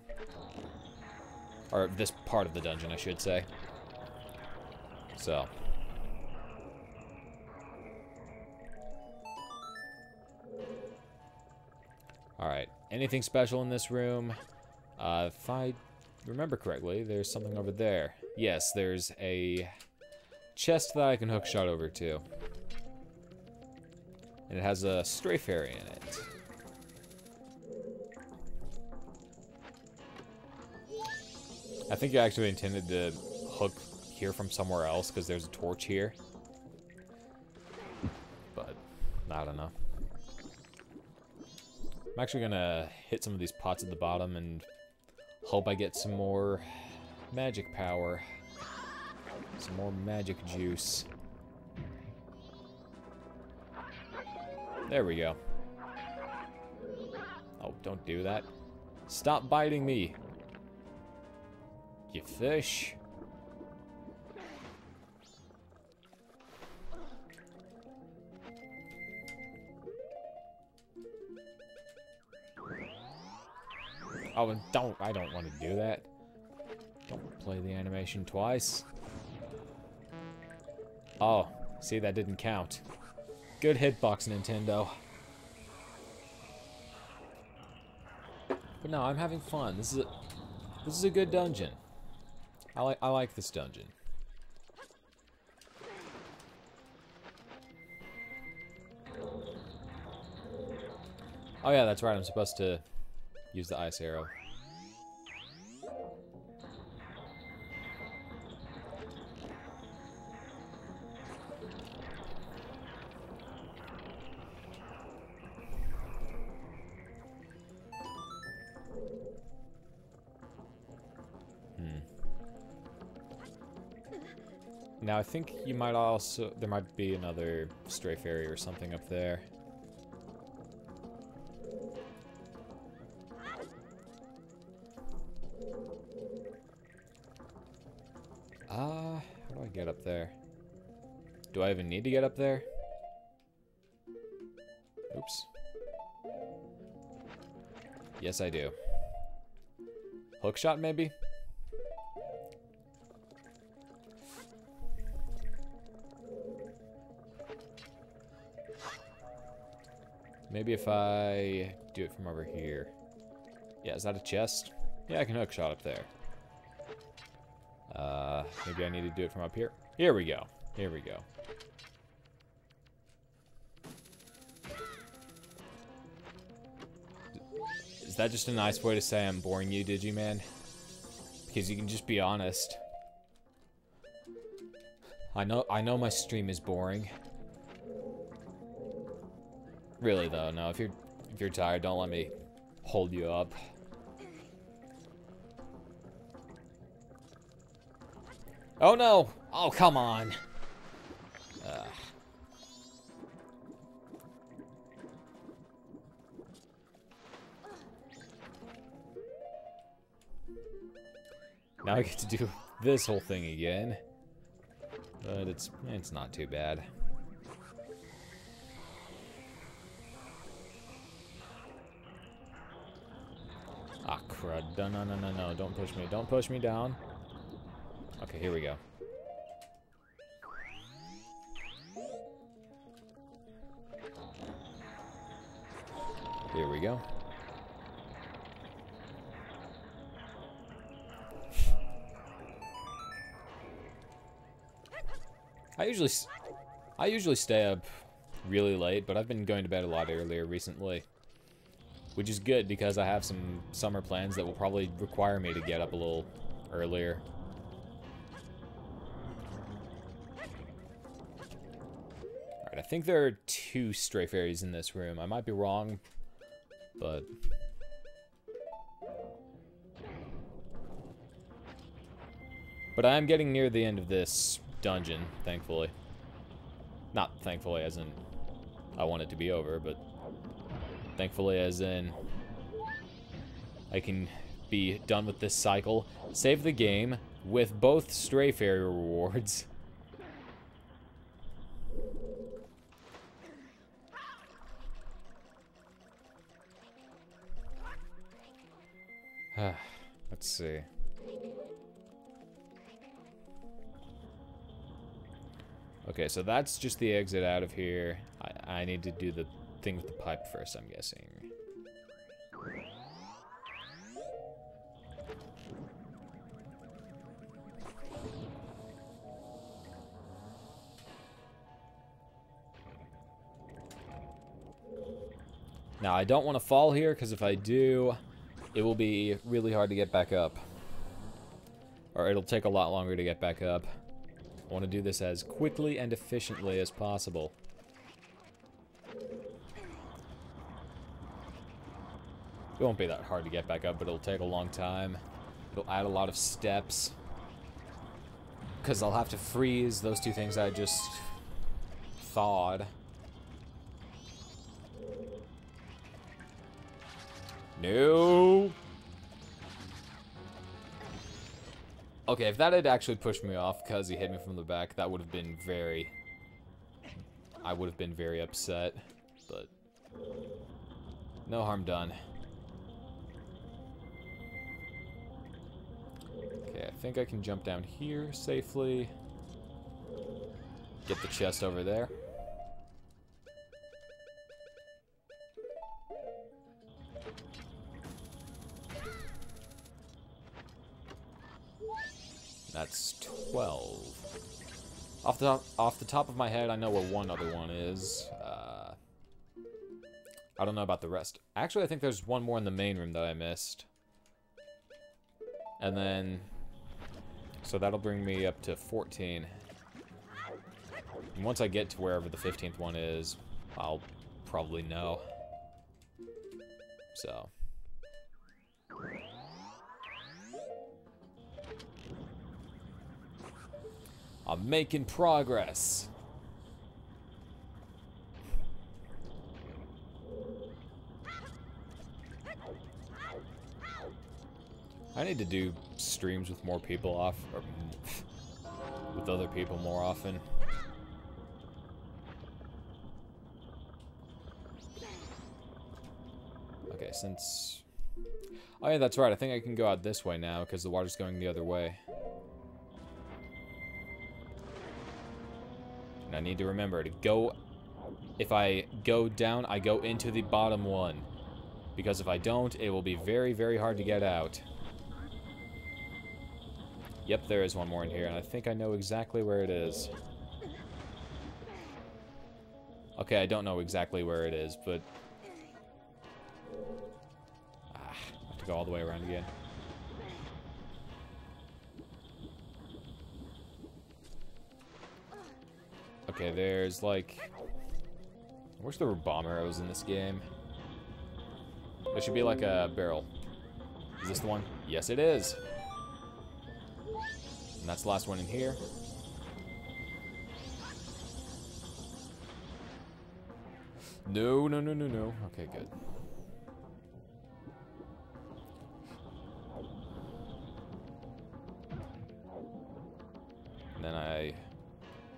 S1: Or this part of the dungeon, I should say. So. Alright. Anything special in this room? If I remember correctly, there's something over there. Yes, there's a chest that I can hookshot over to. And it has a Stray Fairy in it. I think I actually intended to hook here from somewhere else because there's a torch here. But, I don't know. I'm actually gonna hit some of these pots at the bottom and hope I get some more magic power. Some more magic juice. There we go. Oh, don't do that. Stop biting me. You fish. Oh, and I don't want to do that. Don't play the animation twice. Oh, see, that didn't count. Good hitbox, Nintendo. But no, I'm having fun. This is a good dungeon. I like this dungeon. Oh yeah, that's right. I'm supposed to use the ice arrow. Now, I think you might also... There might be another Stray Fairy or something up there. How do I get up there? Do I even need to get up there? Oops. Yes, I do. Hookshot, maybe? Maybe if I do it from over here. Yeah, is that a chest? Yeah, I can hookshot up there. Maybe I need to do it from up here. Here we go. Here we go. Is that just a nice way to say I'm boring you, Digiman? Because you can just be honest. I know my stream is boring. Really though, no, if you're tired, don't let me hold you up. Oh no! Oh, come on! Now I get to do this whole thing again. But it's not too bad. Ah, crud. No. Don't push me. Don't push me down. Okay, here we go. Here we go. I usually stay up really late, but I've been going to bed a lot earlier recently. Which is good because I have some summer plans that will probably require me to get up a little earlier. Alright, I think there are 2 stray fairies in this room. I might be wrong, but... But I am getting near the end of this dungeon, thankfully. Not thankfully as in I want it to be over, but thankfully as in I can be done with this cycle, save the game with both stray fairy rewards. Let's see. Okay, so that's just the exit out of here. I need to do the thing with the pipe first, I'm guessing. Now, I don't want to fall here, because if I do, it will be really hard to get back up. Or it'll take a lot longer to get back up. I want to do this as quickly and efficiently as possible. It won't be that hard to get back up, but it'll take a long time. It'll add a lot of steps. Because I'll have to freeze those 2 things I just thawed. No! Okay, if that had actually pushed me off because he hit me from the back, that would have been very... I would have been very upset, but... no harm done. Okay, I think I can jump down here safely. Get the chest over there. That's 12. Off the top of my head, I know where one other one is. I don't know about the rest. Actually, I think there's one more in the main room that I missed. And then... so that'll bring me up to 14. And once I get to wherever the 15th one is, I'll probably know. So... I'm making progress. I need to do streams with more people or with other people more often. Okay, since... oh yeah, that's right. I think I can go out this way now because the water's going the other way. And I need to remember to go... if I go down, I go into the bottom one. Because if I don't, it will be very, very hard to get out. Yep, there is one more in here, and I think I know exactly where it is. Okay, I don't know exactly where it is, but... I have to go all the way around again. Okay, there's like... I wish there were bomb arrows in this game. There should be like a barrel. Is this the one? Yes, it is. And that's the last one in here. No, no, no, no, no. Okay, good. And then I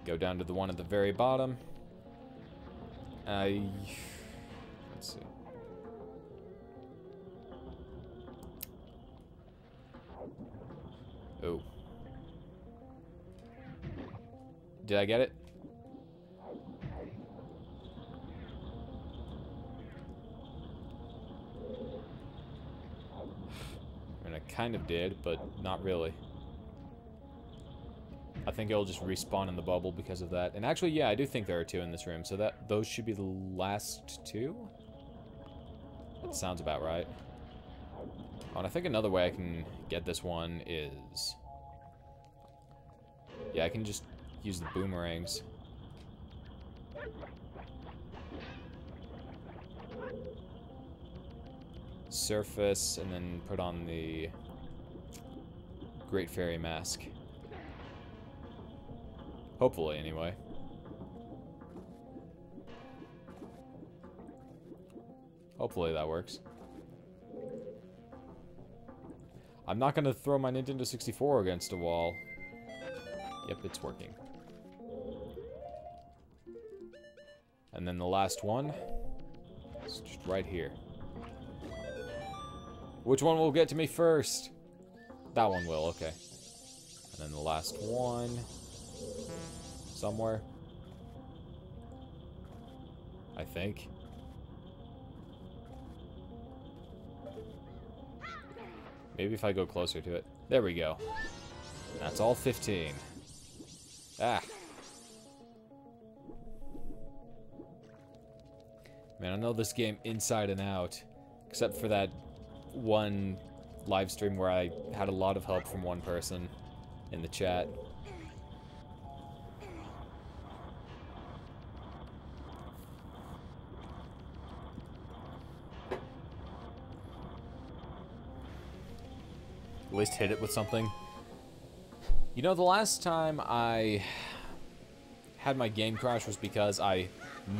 S1: go down to the one at the very bottom. Let's see. Oh. Did I get it? I mean, I kind of did, but not really. I think it'll just respawn in the bubble because of that. And actually, yeah, I do think there are 2 in this room, so those should be the last 2? That sounds about right. Oh, and I think another way I can get this one is... yeah, I can just use the boomerangs. Surface, and then put on the Great Fairy Mask. Hopefully, anyway. Hopefully that works. I'm not gonna throw my Nintendo 64 against a wall. Yep, it's working. And then the last one is just right here. Which one will get to me first? That one will, okay. And then the last one... somewhere. I think. Maybe if I go closer to it. There we go. That's all 15. Ah. Man, I know this game inside and out. Except for that one live stream where I had a lot of help from one person in the chat. At least hit it with something. You know, the last time I had my game crash was because I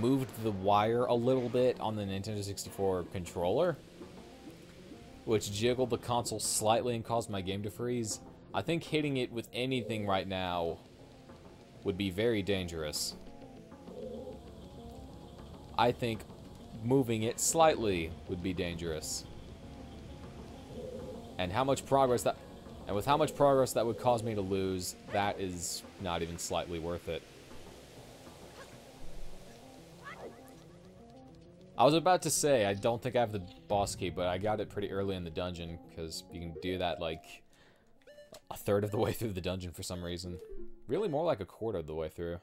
S1: moved the wire a little bit on the Nintendo 64 controller, which jiggled the console slightly and caused my game to freeze. I think hitting it with anything right now would be very dangerous. I think moving it slightly would be dangerous. And how much progress that... and with how much progress that would cause me to lose, that is not even slightly worth it. I was about to say, I don't think I have the boss key, but I got it pretty early in the dungeon, because you can do that, like, a third of the way through the dungeon for some reason. Really more like a quarter of the way through.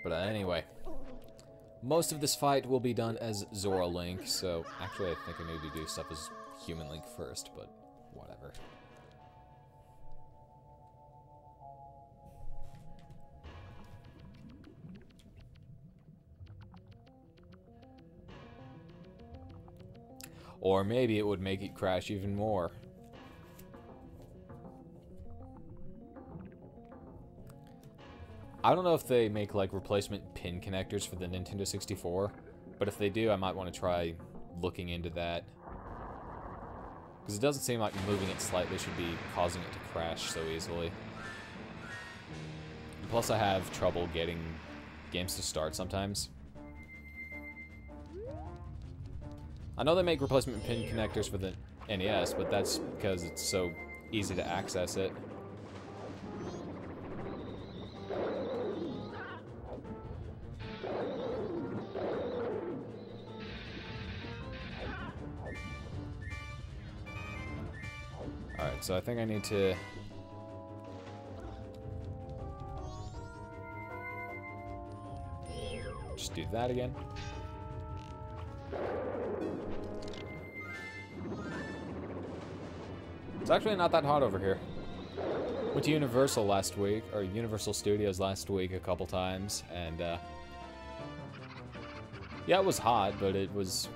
S1: But anyway. Most of this fight will be done as Zora Link, so actually I think I need to do stuff as Human Link first, but whatever. Or maybe it would make it crash even more. I don't know if they make, like, replacement pin connectors for the Nintendo 64, but if they do, I might want to try looking into that. Because it doesn't seem like moving it slightly should be causing it to crash so easily. And plus, I have trouble getting games to start sometimes. I know they make replacement pin connectors for the NES, but that's because it's so easy to access it. Alright, so I think I need to... just do that again. It's actually not that hot over here. Went to Universal last week, or Universal Studios last week a couple times, and yeah, it was hot, but it was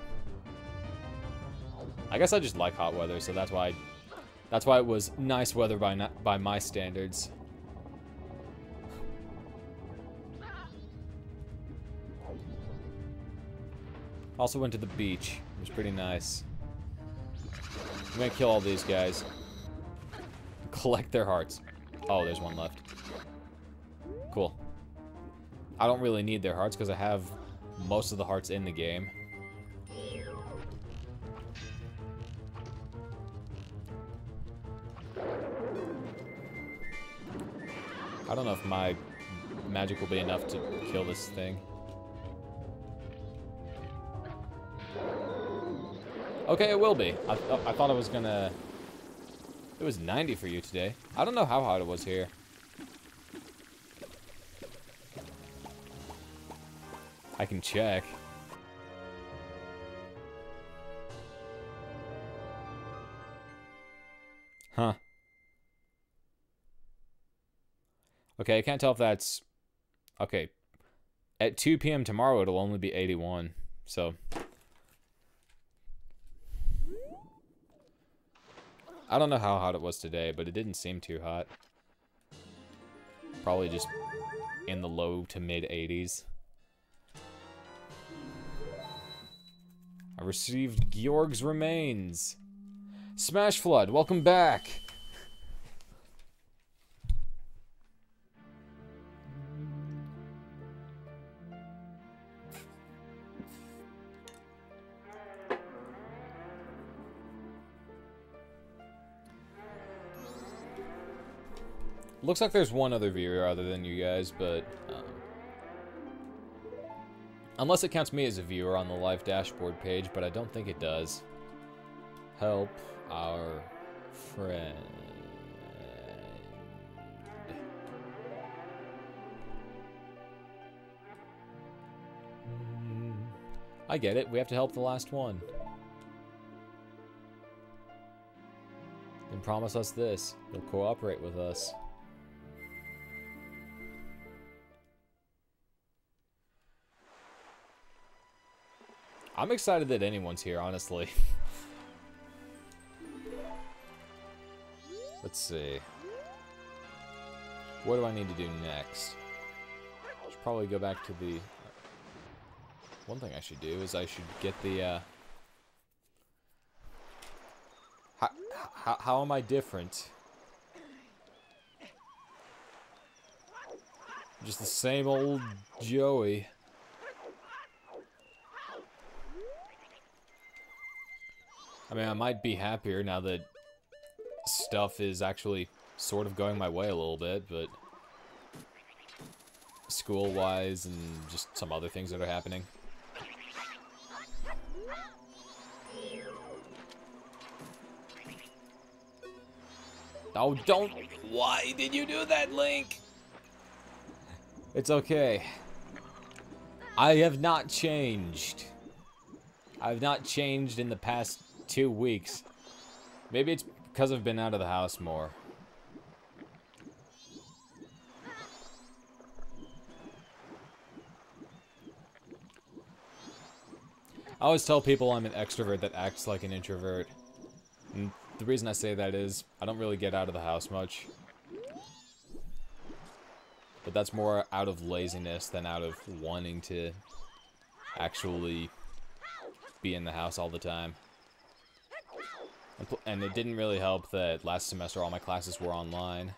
S1: I guess I just like hot weather, so that's why it was nice weather by my standards. Also went to the beach. It was pretty nice. I'm gonna kill all these guys. Collect their hearts. Oh, there's one left. Cool. I don't really need their hearts because I have most of the hearts in the game. I don't know if my magic will be enough to kill this thing. Okay, it will be. I thought I was gonna... It was 90 for you today. I don't know how hot it was here. I can check. Huh. Okay, I can't tell if that's... Okay. At 2 p.m. tomorrow, it'll only be 81. So... I don't know how hot it was today, but it didn't seem too hot. Probably just in the low to mid 80s. I received Georg's remains. Smash Flood, welcome back. Looks like there's one other viewer other than you guys, but unless it counts me as a viewer on the live dashboard page, but I don't think it does. Help our friend. I get it. We have to help the last one. Then promise us this. You'll cooperate with us. I'm excited that anyone's here, honestly. Let's see. What do I need to do next? I should probably go back to the... One thing I should do is I should get the, How am I different? Just the same old Joey. I mean, I might be happier now that stuff is actually sort of going my way a little bit, but school-wise and just some other things that are happening. Oh, don't... Why did you do that, Link? It's okay. I have not changed. I've not changed in the past 2 weeks. Maybe it's because I've been out of the house more. I always tell people I'm an extrovert that acts like an introvert. And the reason I say that is I don't really get out of the house much. But that's more out of laziness than out of wanting to actually be in the house all the time. And it didn't really help that last semester all my classes were online.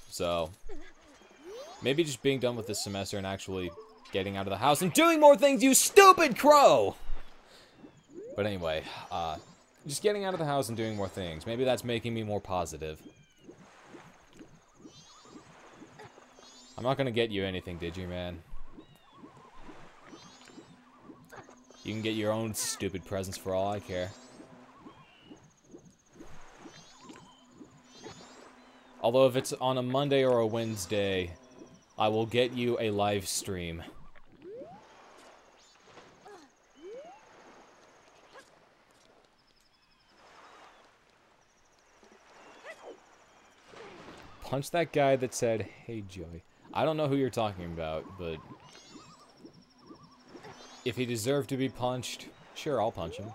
S1: So, maybe just being done with this semester and actually getting out of the house and doing more things, you stupid crow! But anyway, just getting out of the house and doing more things. Maybe that's making me more positive. I'm not gonna get you anything, did you, man? You can get your own stupid presents for all I care. Although if it's on a Monday or a Wednesday, I will get you a live stream. Punch that guy that said, "Hey, Joey." I don't know who you're talking about, but if he deserved to be punched, Sure, I'll punch him.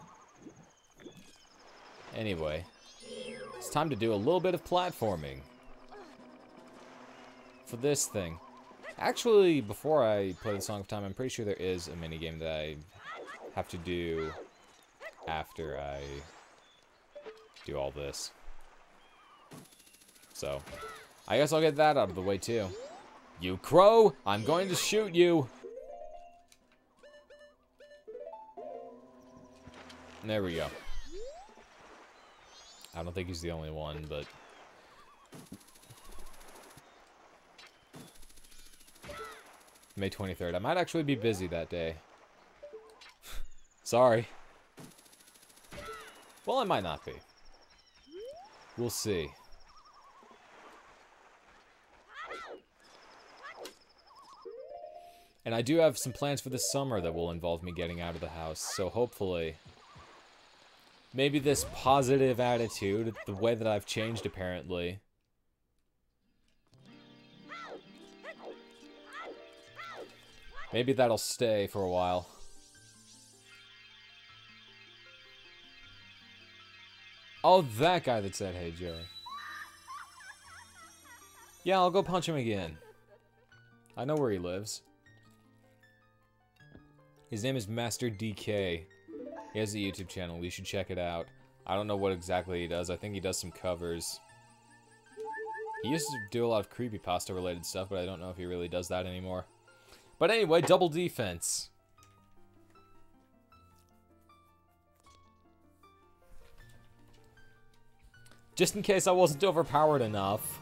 S1: Anyway, it's time to do a little bit of platforming. For this thing. Actually, before I play the Song of Time, I'm pretty sure there is a minigame that I have to do after I do all this. So, I guess I'll get that out of the way too. You crow, I'm going to shoot you. There we go. I don't think he's the only one, but... May 23rd. I might actually be busy that day. Sorry. Well, I might not be. We'll see. And I do have some plans for this summer that will involve me getting out of the house, so hopefully... Maybe this positive attitude, the way that I've changed apparently... Maybe that'll stay for a while. Oh, that guy that said, hey, Joey. Yeah, I'll go punch him again. I know where he lives. His name is Master DK. He has a YouTube channel. You should check it out. I don't know what exactly he does. I think he does some covers. He used to do a lot of creepypasta related stuff, but I don't know if he really does that anymore. But anyway, double defense. Just in case I wasn't overpowered enough.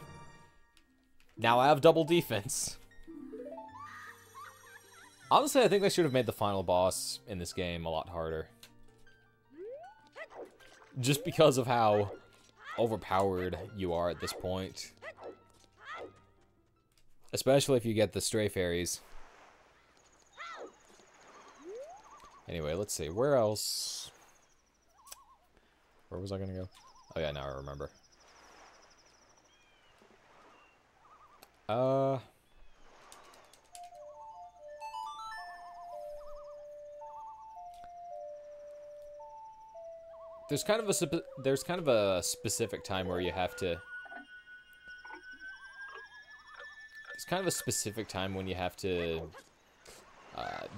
S1: Now I have double defense. Honestly, I think they should have made the final boss in this game a lot harder. Just because of how overpowered you are at this point. Especially if you get the stray fairies. Anyway, let's see. Where else? Where was I gonna go? Oh yeah, now I remember. There's kind of a specific time where you have to... There's kind of a specific time when you have to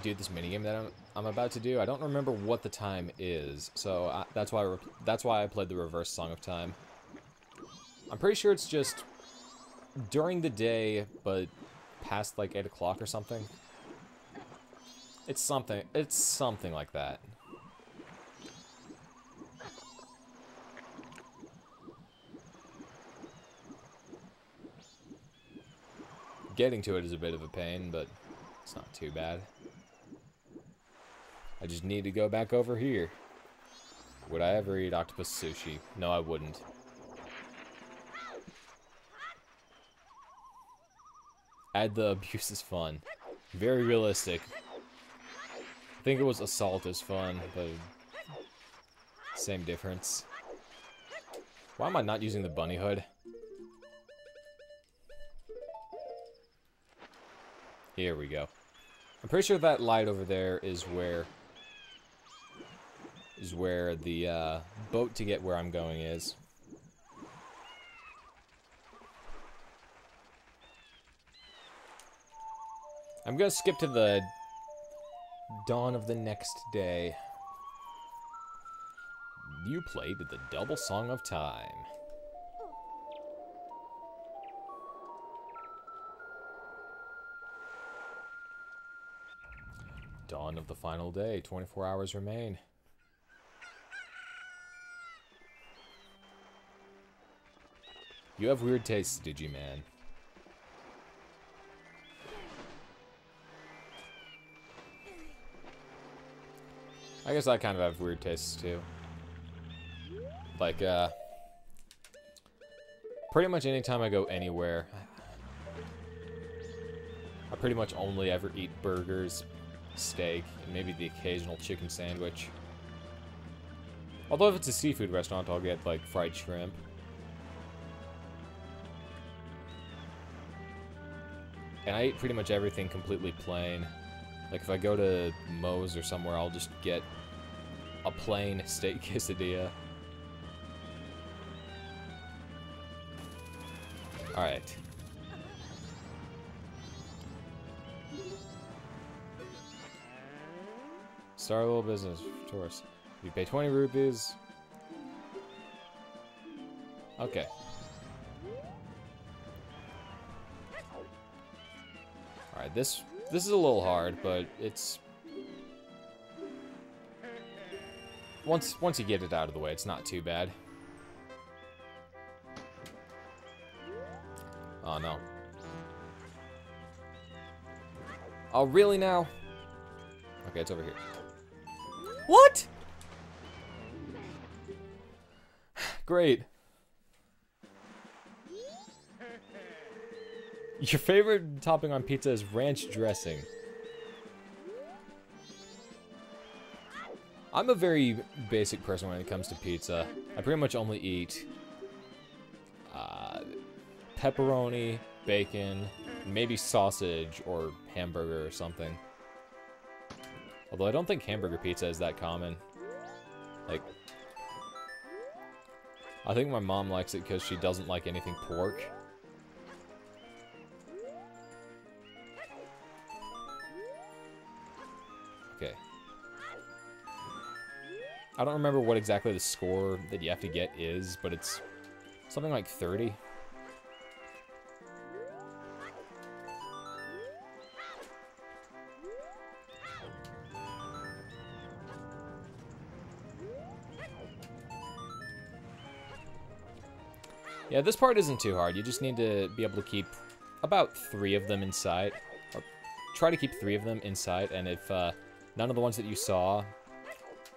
S1: do this minigame that I'm about to do. I don't remember what the time is, so that's why I played the reverse Song of Time. I'm pretty sure it's just during the day, but past like 8 o'clock or something. It's something like that. Getting to it is a bit of a pain, but it's not too bad. I just need to go back over here. Would I ever eat octopus sushi? No, I wouldn't. Add the abuse is fun. Very realistic. I think it was assault is fun, but same difference. Why am I not using the bunny hood? Here we go. I'm pretty sure that light over there is where the boat to get where I'm going is. I'm gonna skip to the dawn of the next day. You played the double Song of Time. Dawn of the final day. 24 hours remain. You have weird tastes, Digiman. I guess I kind of have weird tastes too. Like, pretty much anytime I go anywhere, I pretty much only ever eat burgers, steak, and maybe the occasional chicken sandwich. Although if it's a seafood restaurant, I'll get, like, fried shrimp. And I eat pretty much everything completely plain. Like, if I go to Moe's or somewhere, I'll just get a plain steak quesadilla. Alright. Start a little business for tourists. You pay 20 rupees. Okay. Alright, this is a little hard, but it's... Once you get it out of the way, it's not too bad. Oh, no. Oh, really now? Okay, it's over here. What? Great. Your favorite topping on pizza is ranch dressing. I'm a very basic person when it comes to pizza. I pretty much only eat pepperoni, bacon, maybe sausage or hamburger or something. Although I don't think hamburger pizza is that common. Like, I think my mom likes it because she doesn't like anything pork. Okay. I don't remember what exactly the score that you have to get is, but it's something like 30. Yeah, this part isn't too hard. You just need to be able to keep about 3 of them in sight. Or try to keep 3 of them in sight, and if none of the ones that you saw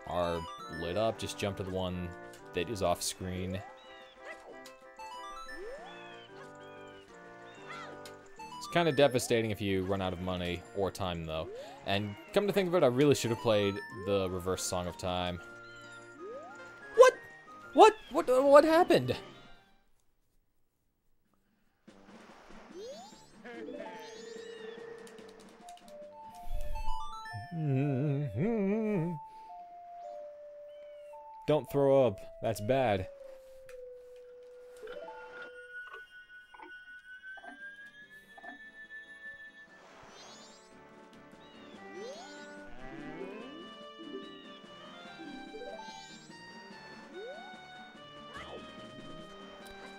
S1: are lit up, just jump to the one that is off screen. It's kind of devastating if you run out of money or time, though. And come to think of it, I really should have played the reverse Song of Time. What? What happened? Don't throw up. That's bad.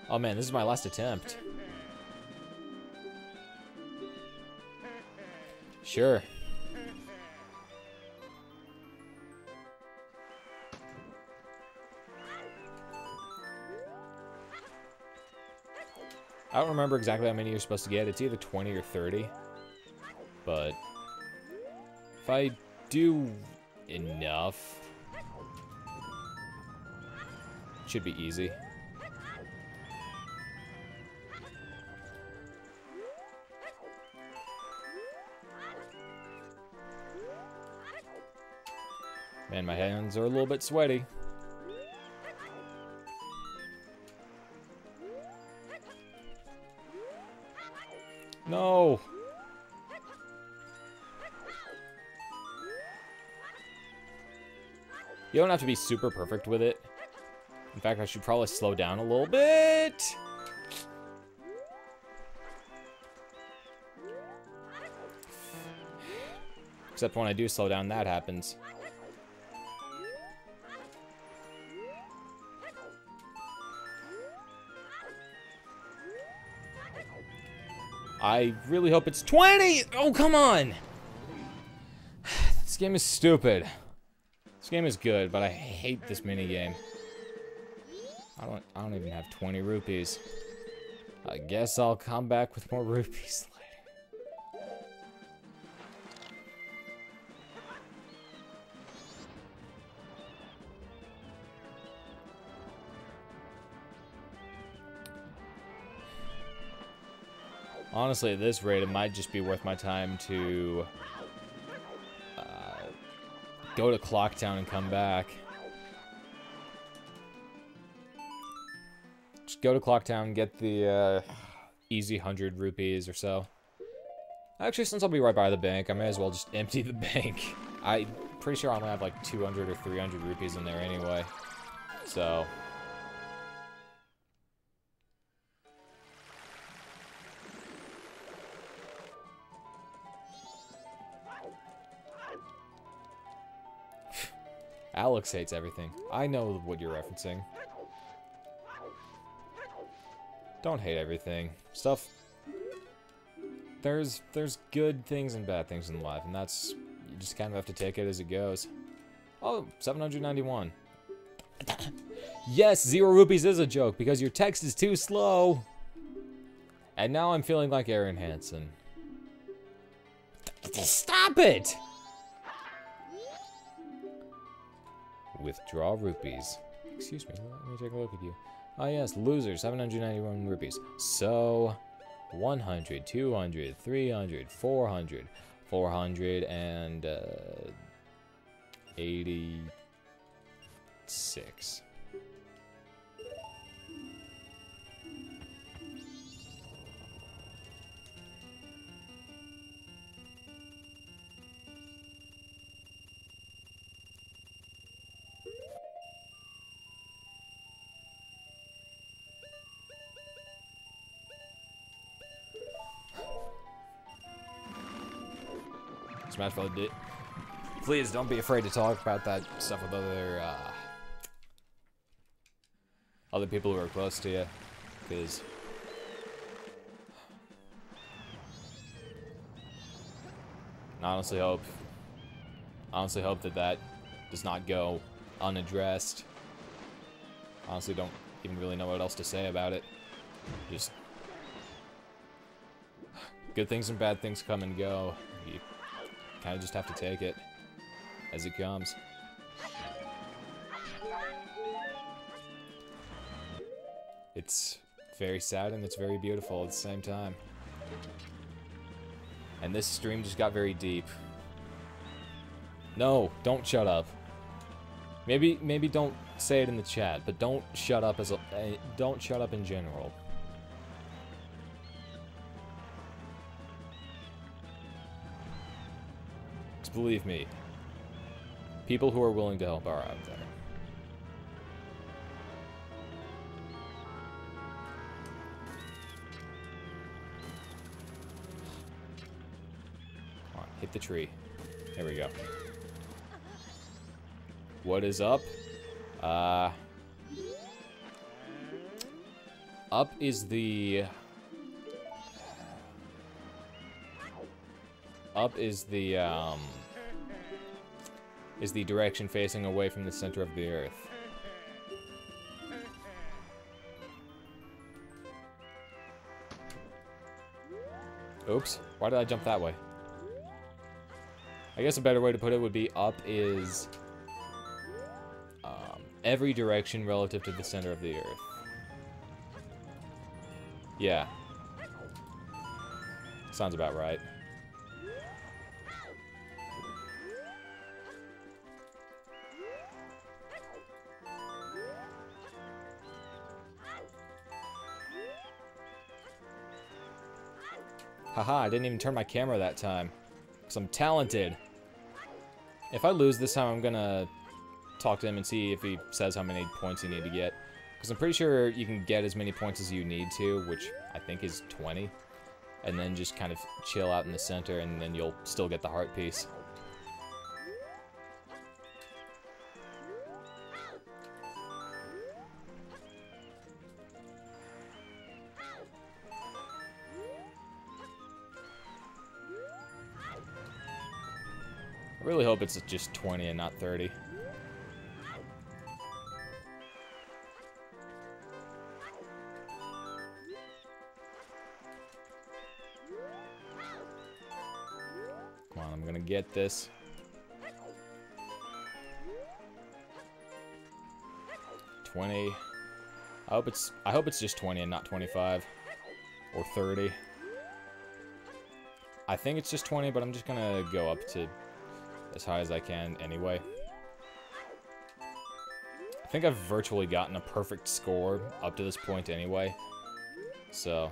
S1: Oh man, this is my last attempt. Sure. I don't remember exactly how many you're supposed to get. It's either 20 or 30. But if I do enough, it should be easy. Man, my hands are a little bit sweaty. No! You don't have to be super perfect with it. In fact, I should probably slow down a little bit. Except when I do slow down, that happens. I really hope it's 20! Oh, come on! This game is stupid. This game is good, but I hate this minigame. I don't even have 20 rupees. I guess I'll come back with more rupees later. Honestly, at this rate, it might just be worth my time to go to Clocktown and come back. Just go to Clocktown, get the easy 100 rupees or so. Actually, since I'll be right by the bank, I may as well just empty the bank. I'm pretty sure I only have like 200 or 300 rupees in there anyway. So... Alex hates everything. I know what you're referencing. Don't hate everything. Stuff... There's good things and bad things in life, and that's... You just kind of have to take it as it goes. Oh, 791. Yes, 0 rupees is a joke, because your text is too slow. And now I'm feeling like Aaron Hansen. Stop it! Withdraw rupees. Excuse me, let me take a look at you. Ah yes, loser, 791 rupees. So, 100, 200, 300, 400, 486. Smash Bros. Did. Please don't be afraid to talk about that stuff with other people who are close to you, because I honestly hope that does not go unaddressed. Honestly, don't even really know what else to say about it. Just good things and bad things come and go. You kind of just have to take it as it comes. It's very sad and it's very beautiful at the same time. And this stream just got very deep. No, don't shut up. Maybe don't say it in the chat, but don't shut up don't shut up in general. Believe me, people who are willing to help are out there. Come on, hit the tree. There we go. What is up? Up is the... is the direction facing away from the center of the earth. Oops, why did I jump that way? I guess a better way to put it would be up is every direction relative to the center of the earth. Yeah. Sounds about right. Haha, I didn't even turn my camera that time. Because I'm talented. If I lose this time, I'm gonna talk to him and see if he says how many points you need to get. Because I'm pretty sure you can get as many points as you need to, which I think is 20. And then just kind of chill out in the center, and then you'll still get the heart piece. I really hope it's just 20 and not 30. Come on, I'm gonna get this. $20. I hope it's just 20 and not 25 or 30. I think it's just 20, but I'm just gonna go up to as high as I can anyway. I think I've virtually gotten a perfect score up to this point anyway. So,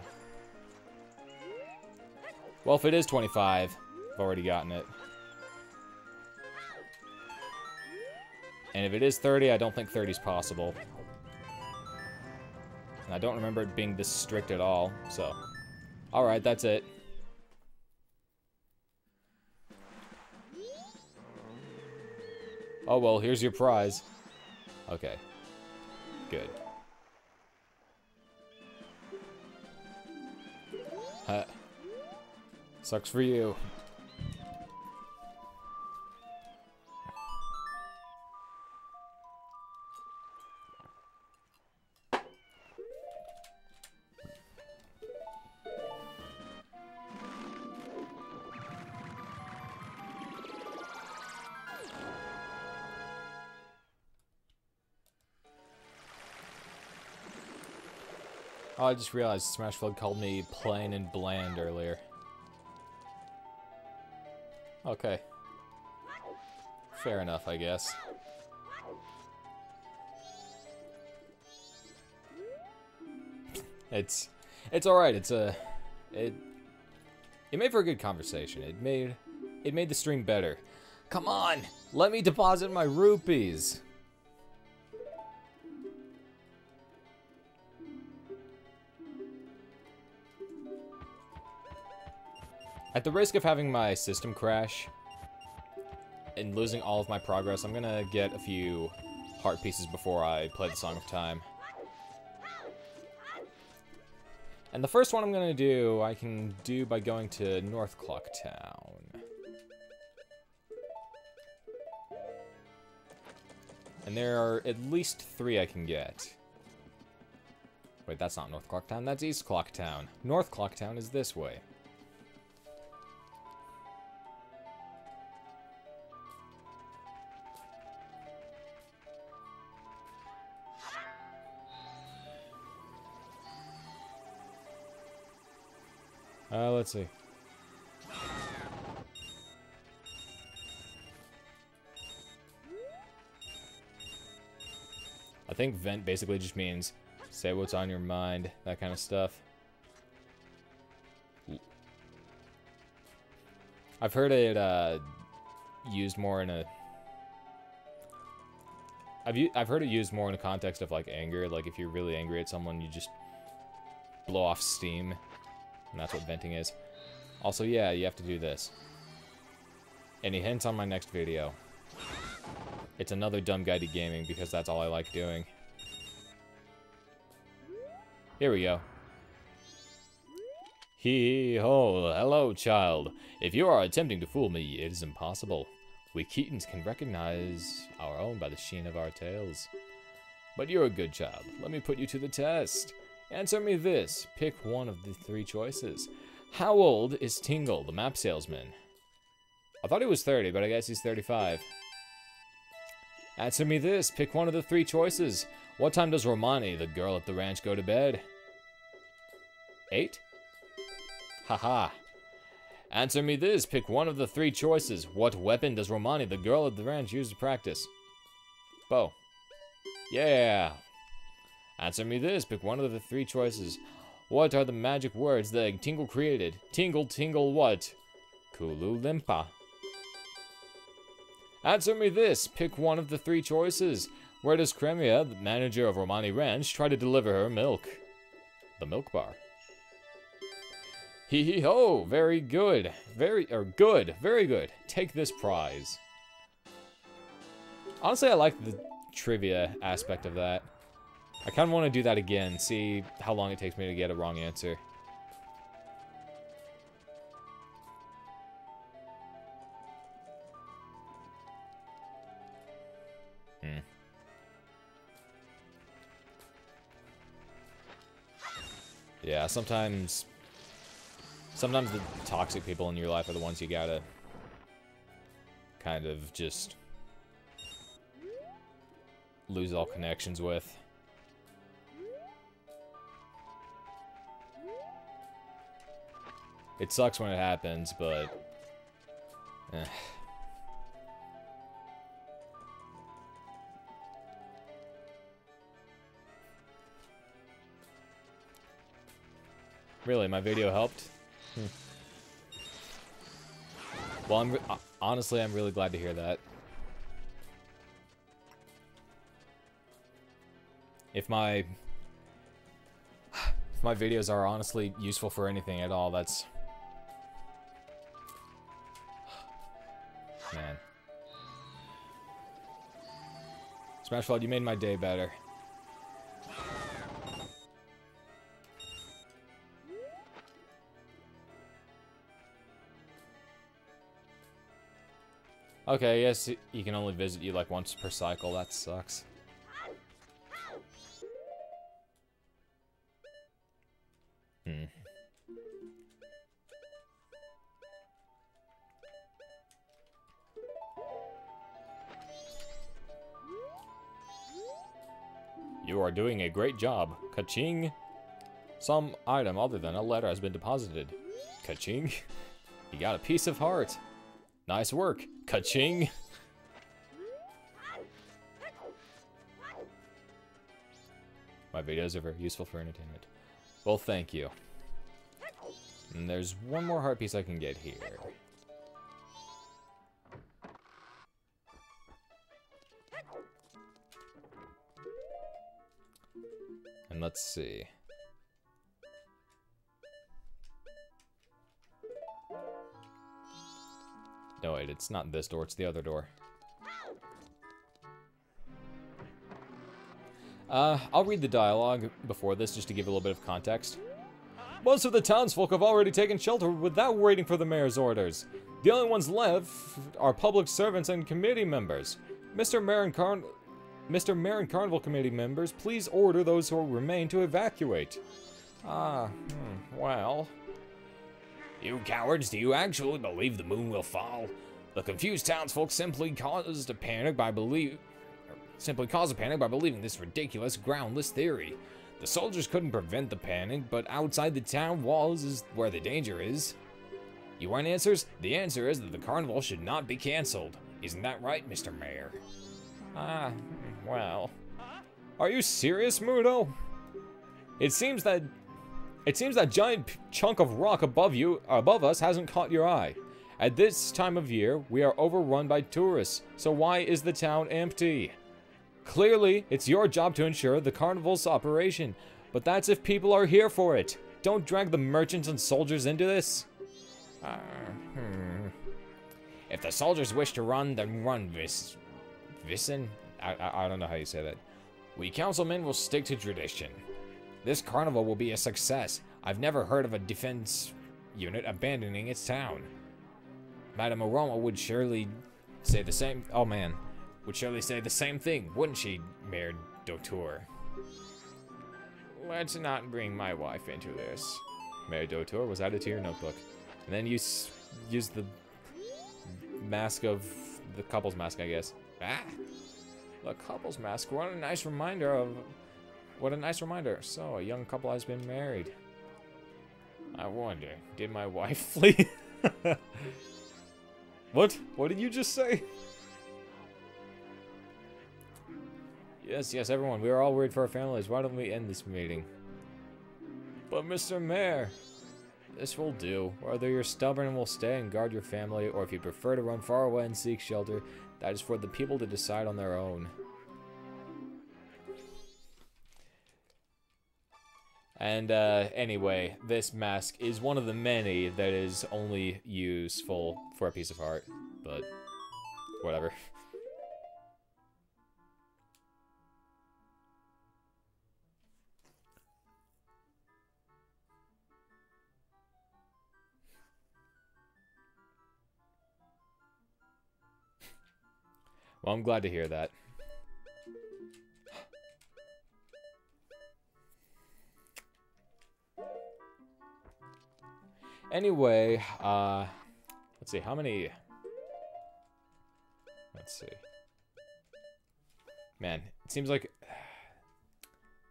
S1: well, if it is 25, I've already gotten it. And if it is 30, I don't think 30 is possible. And I don't remember it being this strict at all, so... Alright, that's it. Oh well, here's your prize. Okay. Good. Sucks for you. Oh, I just realized Smash Flood called me plain and bland earlier. Okay. Fair enough, I guess. It's alright, it made for a good conversation. It made the stream better. Come on! Let me deposit my rupees! At the risk of having my system crash and losing all of my progress, I'm gonna get a few heart pieces before I play the Song of Time. And the first one I'm gonna do, I can do by going to North Clock Town. And there are at least 3 I can get. Wait, that's not North Clock Town, that's East Clock Town. North Clock Town is this way. Let's see. I think vent basically just means say what's on your mind, that kind of stuff. I've heard it used more in a... I've heard it used more in a context of like anger, like if you're really angry at someone, you just blow off steam. And that's what venting is. Also, yeah, you have to do this. Any hints on my next video? It's another dumb guide to gaming because that's all I like doing. Here we go. Hee-ho, hello, child. If you are attempting to fool me, it is impossible. We Keatons can recognize our own by the sheen of our tails. But you're a good child. Let me put you to the test. Answer me this. Pick one of the 3 choices. How old is Tingle, the map salesman? I thought he was 30, but I guess he's 35. Answer me this. Pick one of the 3 choices. What time does Romani, the girl at the ranch, go to bed? 8? Haha. Answer me this. Pick one of the 3 choices. What weapon does Romani, the girl at the ranch, use to practice? Bow. Yeah. Answer me this. Pick one of the 3 choices. What are the magic words that Tingle created? Tingle, tingle, what? Kulu Limpa. Answer me this. Pick one of the 3 choices. Where does Cremia, the manager of Romani Ranch, try to deliver her milk? The milk bar. Hee hee ho. Very good. Very good. Take this prize. Honestly, I like the trivia aspect of that. I kind of want to do that again, see how long it takes me to get a wrong answer. Yeah, sometimes the toxic people in your life are the ones you gotta kind of just lose all connections with. It sucks when it happens, but... Really, my video helped? Well, honestly, I'm really glad to hear that. If my videos are honestly useful for anything at all, that's... Man. Smashflood, you made my day better. Okay, yes, he can only visit you like once per cycle. That sucks. You are doing a great job. Ka-ching. Some item other than a letter has been deposited. Ka-ching. You got a piece of heart. Nice work. Ka-ching. My videos are very useful for entertainment. Well, thank you. And there's one more heart piece I can get here. And let's see. No, wait, it's not this door, it's the other door. I'll read the dialogue before this just to give a little bit of context. Most of the townsfolk have already taken shelter without waiting for the mayor's orders. The only ones left are public servants and committee members. Mr. Mayor and Carnival Committee members, please order those who remain to evacuate. Well... You cowards, do you actually believe the moon will fall? The confused townsfolk simply caused a panic by believing this ridiculous, groundless theory. The soldiers couldn't prevent the panic, but outside the town walls is where the danger is. You want answers? The answer is that the carnival should not be cancelled. Isn't that right, Mr. Mayor? Well... Are you serious, Mudo? It seems that giant chunk of rock above us hasn't caught your eye. At this time of year, we are overrun by tourists, so why is the town empty? Clearly, it's your job to ensure the carnival's operation, but that's if people are here for it. Don't drag the merchants and soldiers into this. If the soldiers wish to run, then run, Vissen? I don't know how you say that. We councilmen will stick to tradition. This carnival will be a success. I've never heard of a defense unit abandoning its town. Madame Aroma would surely say the same... Oh, man. Would surely say the same thing, wouldn't she, Mayor Dotour? Let's not bring my wife into this. Mayor Dotour was added to your notebook. And then you use the mask of... the couple's mask, I guess. The couple's mask. What a nice reminder. So, a young couple has been married. I wonder, did my wife flee? What? What did you just say? Yes, everyone. We are all worried for our families. Why don't we end this meeting? But Mr. Mayor, this will do. Whether you're stubborn and will stay and guard your family, or if you prefer to run far away and seek shelter, that is for the people to decide on their own. And, anyway, this mask is one of the many that is only useful for a piece of art, but whatever. Well, I'm glad to hear that. Anyway, let's see, how many... Let's see. Man, it seems like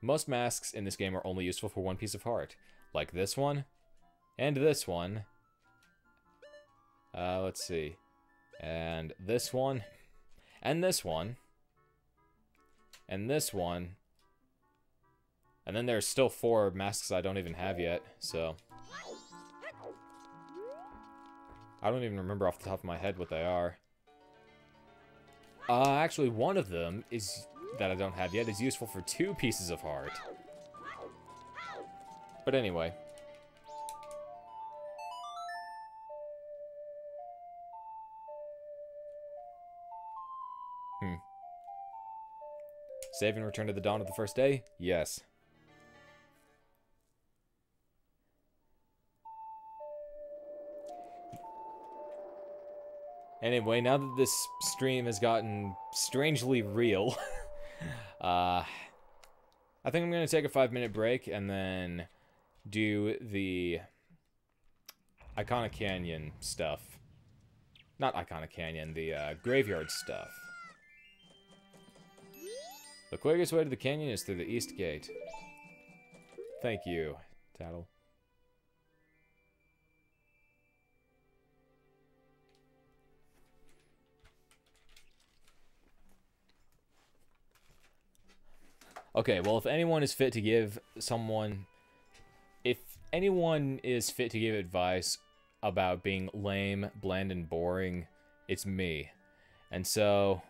S1: most masks in this game are only useful for one piece of heart. Like this one, and this one. Let's see. And this one, and this one, and this one. And then there's still 4 masks I don't even have yet, so... I don't even remember off the top of my head what they are. Actually, one of them is that I don't have yet is useful for 2 pieces of heart. But anyway. Save and return to the dawn of the first day? Yes. Anyway, now that this stream has gotten strangely real, I think I'm going to take a 5-minute break and then do the Iconic Canyon stuff. Not Iconic Canyon, the graveyard stuff. The quickest way to the canyon is through the east gate. Thank you, Tattle. Okay, well, if anyone is fit to give advice about being lame, bland, and boring, it's me. And so...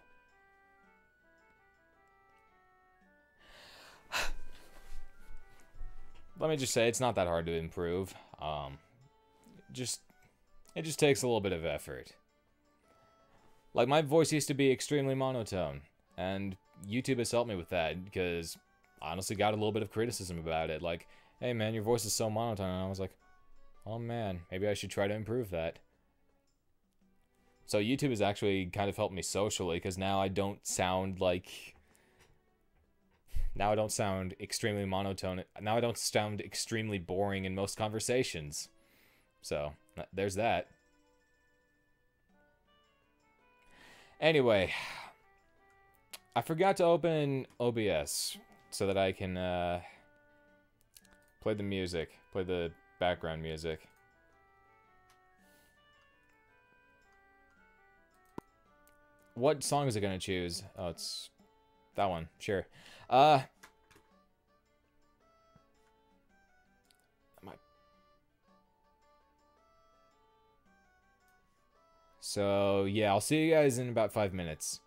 S1: let me just say, it's not that hard to improve. It just takes a little bit of effort. Like, my voice used to be extremely monotone, and YouTube has helped me with that, because I honestly got a little bit of criticism about it. Like, hey man, your voice is so monotone, and I was like, oh man, maybe I should try to improve that. So YouTube has actually kind of helped me socially, because now I don't sound like... now I don't sound extremely monotone. Now I don't sound extremely boring in most conversations. So, there's that. Anyway, I forgot to open OBS so that I can play the music, play the background music. What song is it gonna choose? Oh, it's that one. Sure. So, yeah, I'll see you guys in about 5 minutes.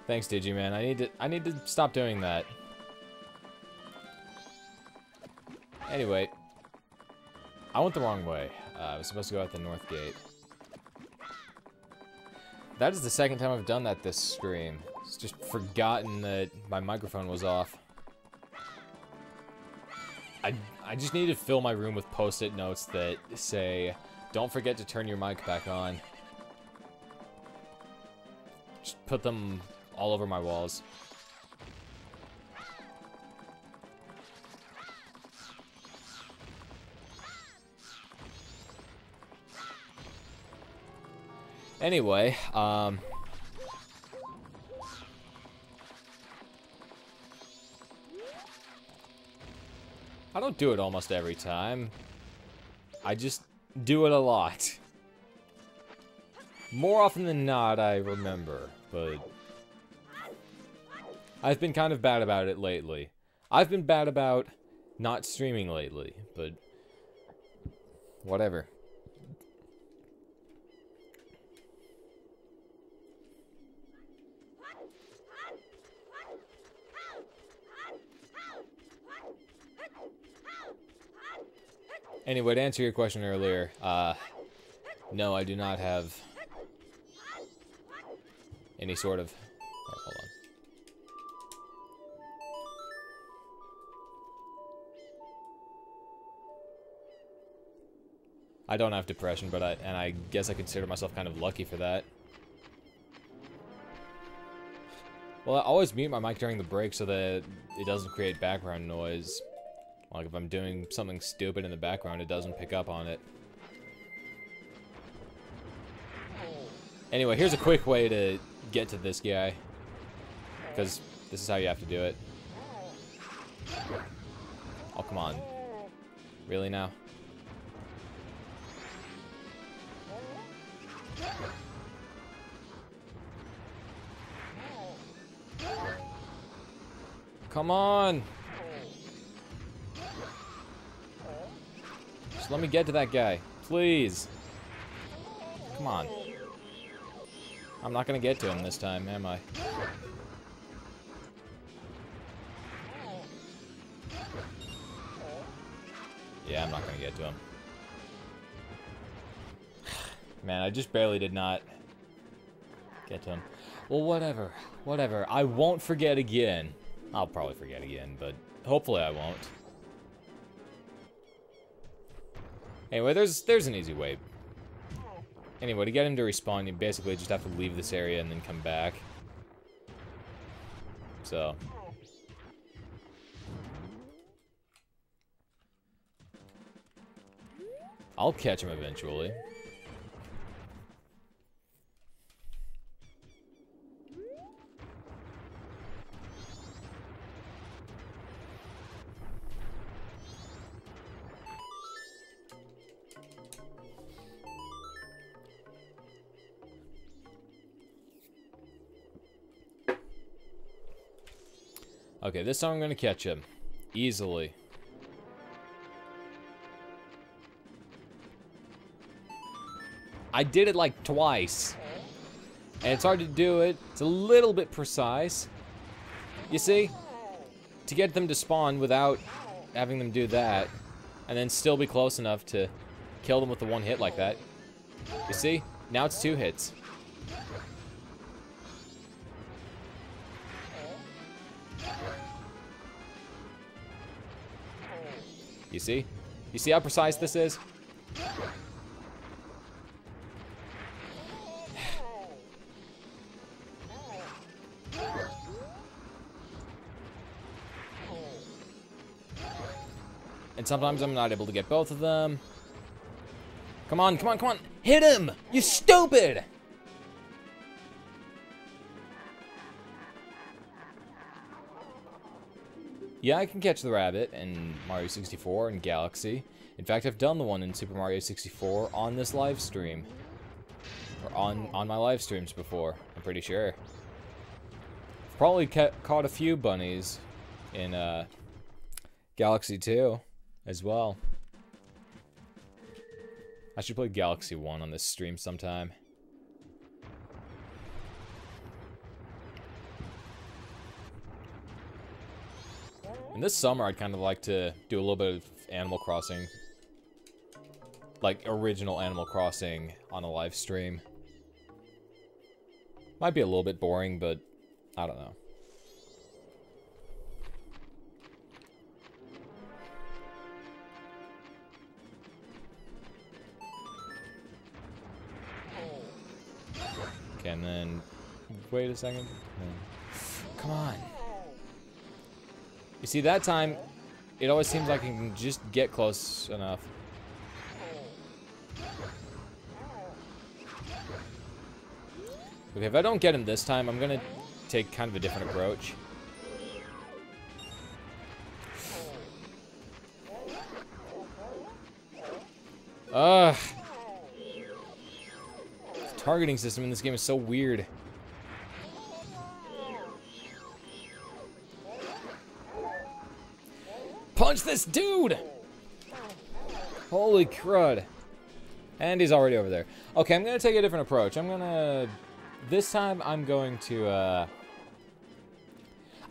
S1: Thanks, Digiman. I need to stop doing that. Anyway, I went the wrong way. I was supposed to go out the north gate. That is the second time I've done that this stream. It's just forgotten that my microphone was off. I just need to fill my room with post-it notes that say, "Don't forget to turn your mic back on." Just put them all over my walls. Anyway, I don't do it almost every time. I just do it a lot. More often than not, I remember, but I've been kind of bad about it lately. I've been bad about not streaming lately, but whatever. Anyway, to answer your question earlier, no, I do not have any sort of... Oh, hold on. I don't have depression, but I guess I consider myself kind of lucky for that. Well, I always mute my mic during the break so that it doesn't create background noise. Like, if I'm doing something stupid in the background, it doesn't pick up on it. Anyway, here's a quick way to get to this guy. Because this is how you have to do it. Oh, come on. Really now? Come on! Just let me get to that guy, please. Come on. I'm not gonna get to him this time, am I? Yeah, I'm not gonna get to him. Man, I just barely did not get to him. Well, whatever. Whatever. I won't forget again. I'll probably forget again, but hopefully I won't. Anyway, there's an easy way. Anyway, to get him to respawn, you basically just have to leave this area and then come back. So... I'll catch him eventually. Okay, this time I'm gonna catch him. Easily. I did it like twice. And it's hard to do it. It's a little bit precise. You see? To get them to spawn without having them do that, and then still be close enough to kill them with the one hit like that. You see? Now it's 2 hits. You see? You see how precise this is? And sometimes I'm not able to get both of them. Come on, come on, come on! Hit him! You stupid! Yeah, I can catch the rabbit in Mario 64 and Galaxy. In fact, I've done the one in Super Mario 64 on this live stream. Or on my live streams before, I'm pretty sure. Probably caught a few bunnies in Galaxy 2 as well. I should play Galaxy 1 on this stream sometime. And this summer, I'd kind of like to do a little bit of Animal Crossing. Like, original Animal Crossing on a live stream. Might be a little bit boring, but I don't know. Okay, and then... Wait a second. Come on. You see, that time, it always seems like I can just get close enough. Okay, if I don't get him this time, I'm gonna take kind of a different approach. Ugh. The targeting system in this game is so weird. Punch this dude! Holy crud. And he's already over there. Okay, I'm gonna take a different approach. This time, I'm going to,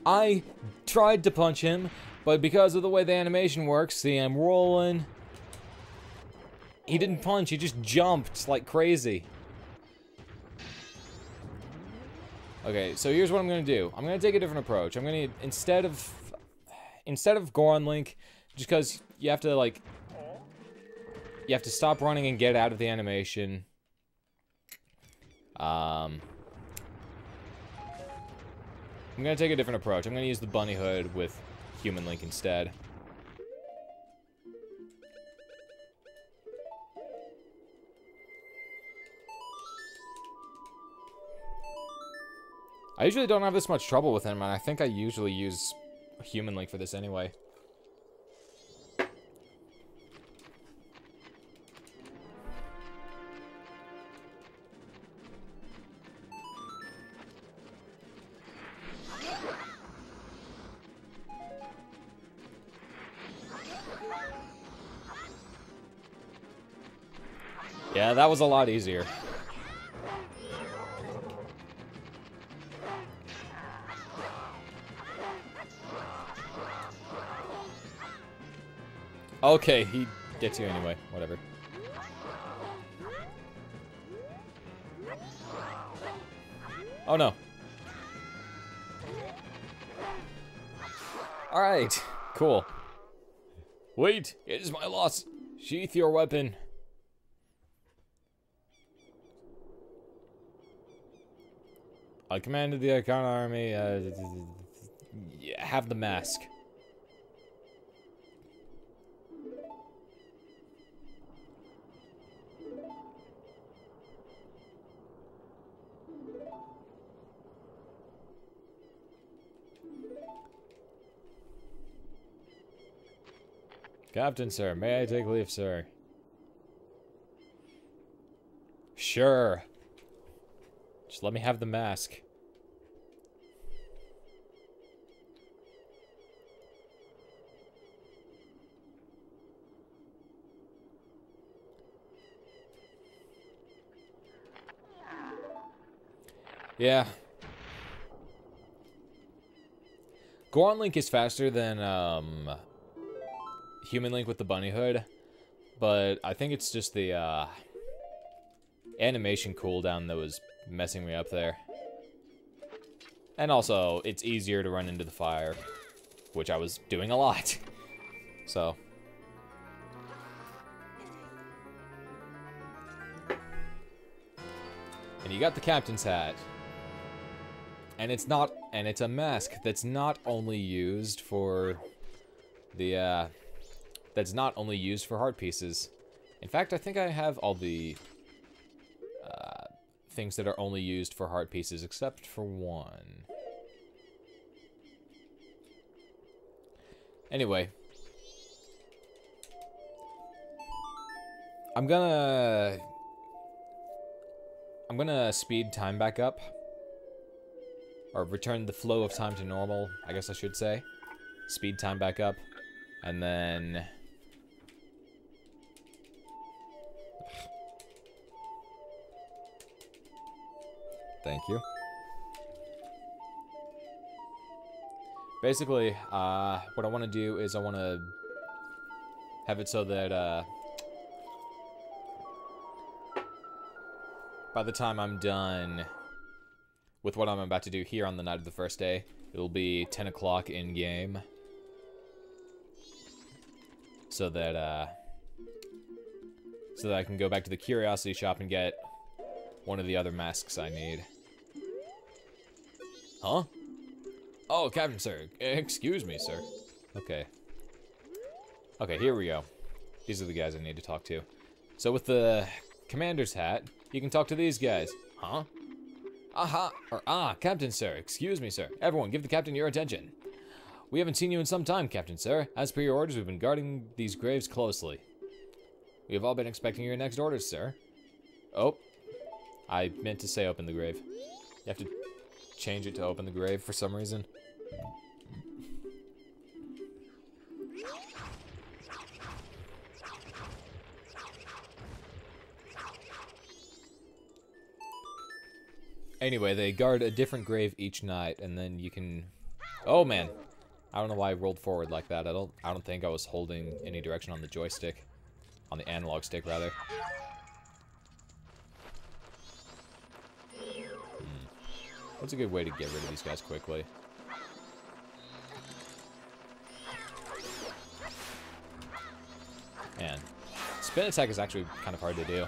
S1: I tried to punch him, but because of the way the animation works, see, I'm rolling. He didn't punch, he just jumped like crazy. Okay, so here's what I'm gonna do. I'm gonna take a different approach. I'm gonna, instead of Goron Link, just because you have to, like, you have to stop running and get out of the animation. I'm gonna take a different approach. I'm gonna use the bunny hood with Human Link instead. I usually don't have this much trouble with him, and I think I usually use Human Link for this anyway. Yeah, that was a lot easier. Okay, he gets you anyway. Whatever. Oh no. Alright, cool. Wait, it is my loss. Sheath your weapon. I commanded the Icon army, have the mask. Captain, sir, may I take leave, sir? Sure. Just let me have the mask. Yeah. Goron Link is faster than, Human Link with the bunny hood, but I think it's just the, animation cooldown that was messing me up there. And also, it's easier to run into the fire, which I was doing a lot. So. And you got the captain's hat. And it's a mask that's not only used for the, that's not only used for heart pieces. In fact, I think I have all the things that are only used for heart pieces, except for one. Anyway. I'm gonna speed time back up. Or return the flow of time to normal, I guess I should say. Speed time back up. And then... Thank you. Basically, what I want to do is I want to have it so that, by the time I'm done with what I'm about to do here on the night of the first day, it'll be 10 o'clock in-game. So that I can go back to the Curiosity Shop and get one of the other masks I need. Huh? Oh, Captain Sir. Excuse me, sir. Okay. Okay, here we go. These are the guys I need to talk to. So with the commander's hat, you can talk to these guys. Huh? Aha! Captain Sir. Excuse me, sir. Everyone, give the captain your attention. We haven't seen you in some time, Captain Sir. As per your orders, we've been guarding these graves closely. We have all been expecting your next orders, sir. Oh. I meant to say open the grave. You have to change it to open the grave for some reason. Anyway, they guard a different grave each night, and then you can... Oh, man. I don't know why I rolled forward like that. I don't think I was holding any direction on the joystick. On the analog stick, rather. What's a good way to get rid of these guys quickly? Man. Spin attack is actually kind of hard to do.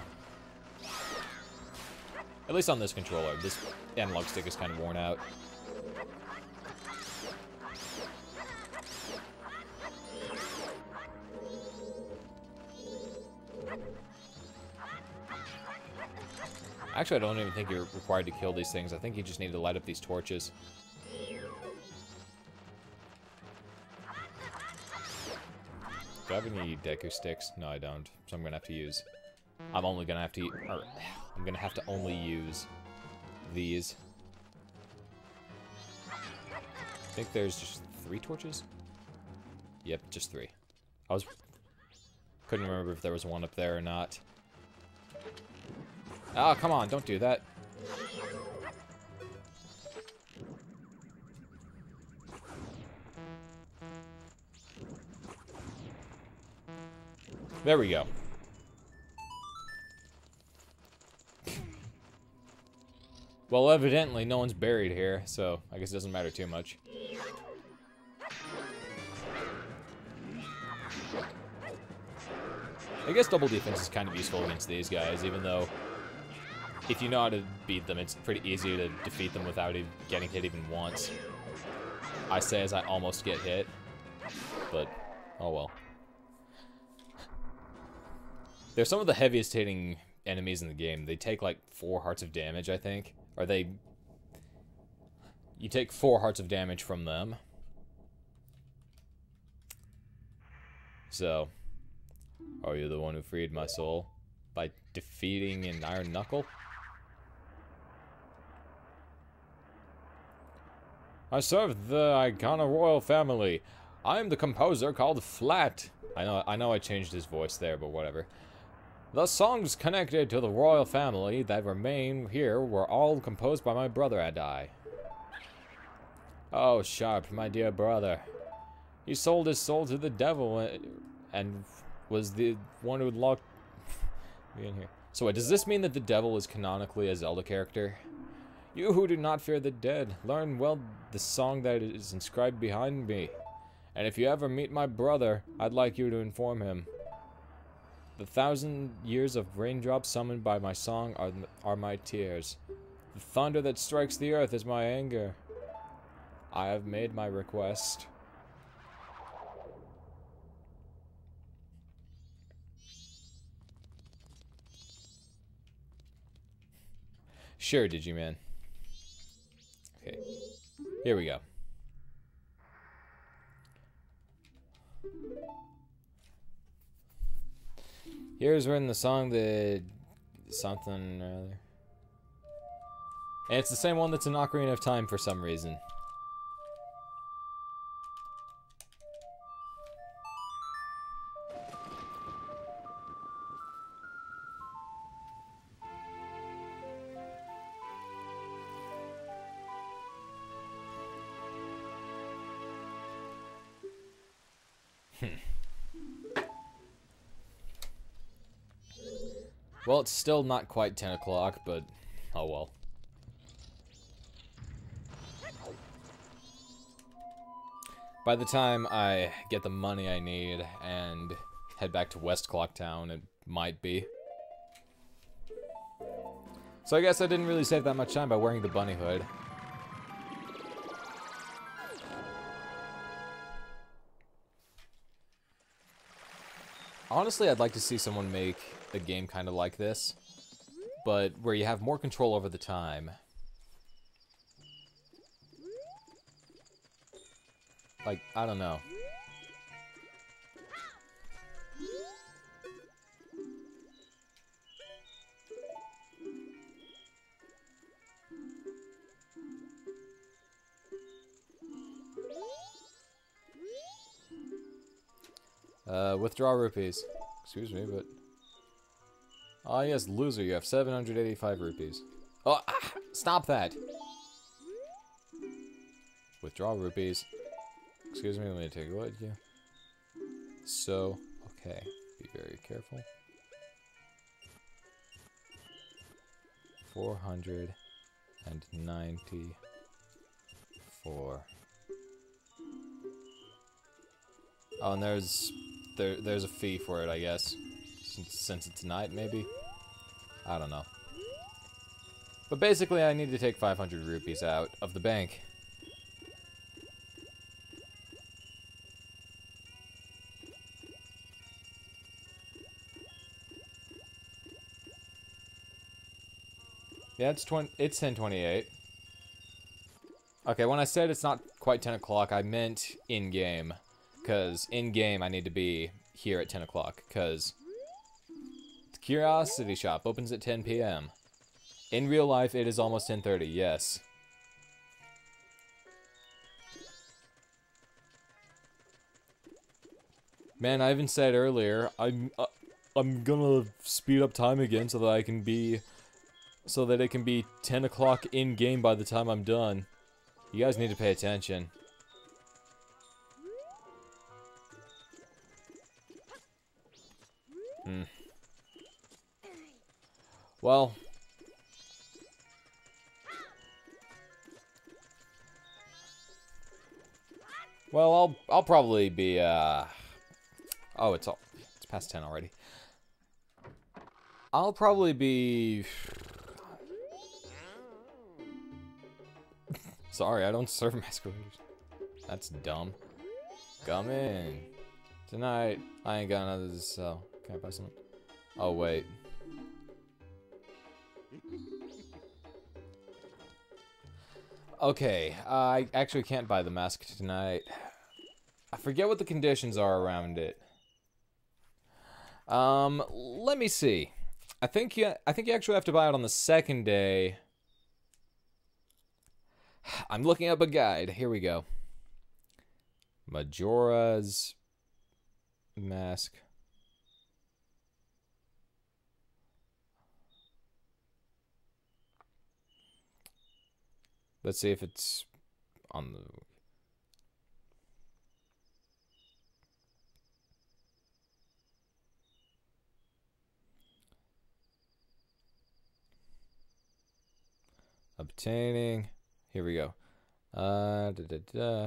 S1: At least on this controller. This analog stick is kind of worn out. Actually, I don't even think you're required to kill these things. I think you just need to light up these torches. Do I have any Deku sticks? No, I don't. So I'm gonna have to use... I'm gonna have to only use these. I think there's just 3 torches? Yep, just 3. Couldn't remember if there was one up there or not. Oh, come on, don't do that. There we go. Well, evidently, no one's buried here, so I guess it doesn't matter too much. I guess double defense is kind of useful against these guys, even though if you know how to beat them, it's pretty easy to defeat them without getting hit even once. I say as I almost get hit, but oh well. They're some of the heaviest hitting enemies in the game. They take like 4 hearts of damage, I think. Or you take 4 hearts of damage from them. So, are you the one who freed my soul by defeating an iron knuckle? I serve the Icona royal family. I'm the composer called Flat. I know I changed his voice there, but whatever. The songs connected to the royal family that remain here were all composed by my brother and I. Oh, Sharp, my dear brother. He sold his soul to the devil and was the one who locked me in here. So wait, does this mean that the devil is canonically a Zelda character? You who do not fear the dead, learn well the song that is inscribed behind me. And if you ever meet my brother, I'd like you to inform him. The 1,000 years of raindrops summoned by my song are my tears. The thunder that strikes the earth is my anger. I have made my request. Sure, Digiman. Okay, here we go. Here's written the song that something or other. And it's the same one that's in Ocarina of Time for some reason. Well, it's still not quite 10 o'clock, but oh well. By the time I get the money I need and head back to West Clocktown, it might be. So I guess I didn't really save that much time by wearing the bunny hood. Honestly, I'd like to see someone make a game kind of like this, but where you have more control over the time. Like, I don't know. Withdraw rupees. Excuse me, but... Ah, yes, loser, you have 785 rupees. Oh, stop that! Withdraw rupees. Excuse me, let me take a look at you. So, okay, be very careful. 494. Oh, and there's a fee for it, I guess. Since it's night, maybe? I don't know. But basically, I need to take 500 rupees out of the bank. Yeah, it's 10:28. Okay, when I said it's not quite 10 o'clock, I meant in-game. Because in-game, I need to be here at 10 o'clock. Because the Curiosity Shop opens at 10 p.m. In real life, it is almost 10:30, yes. Man, I even said earlier, I'm gonna speed up time again so that I can be... So that it can be 10 o'clock in-game by the time I'm done. You guys need to pay attention. Well... Well, I'll probably be, Oh, it's past 10 already. I'll probably be... Sorry, I don't serve masqueraders. That's dumb. Come in. Tonight, I ain't got nothing to sell. Can I buy something? Oh, wait. Okay, I actually can't buy the mask tonight. I forget what the conditions are around it. Let me see. I think you actually have to buy it on the second day. I'm looking up a guide. Here we go. Majora's Mask. Let's see if it's on the... Obtaining. Here we go.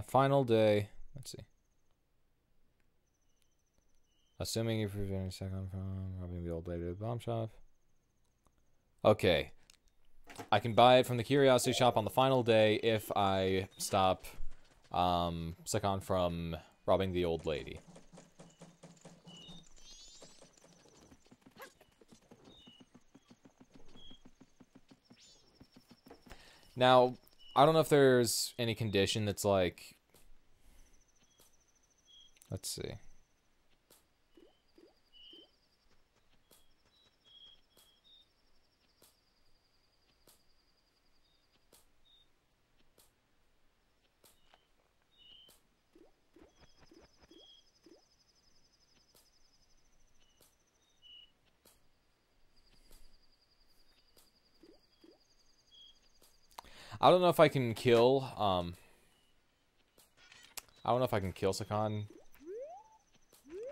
S1: Final day. Let's see. Assuming you prevent a second from robbing the old lady at the bomb shop. Okay. I can buy it from the Curiosity Shop on the final day if I stop Sakon from robbing the old lady. Now, I don't know if there's any condition that's like... Let's see. I don't know if I can kill, I don't know if I can kill Sakan,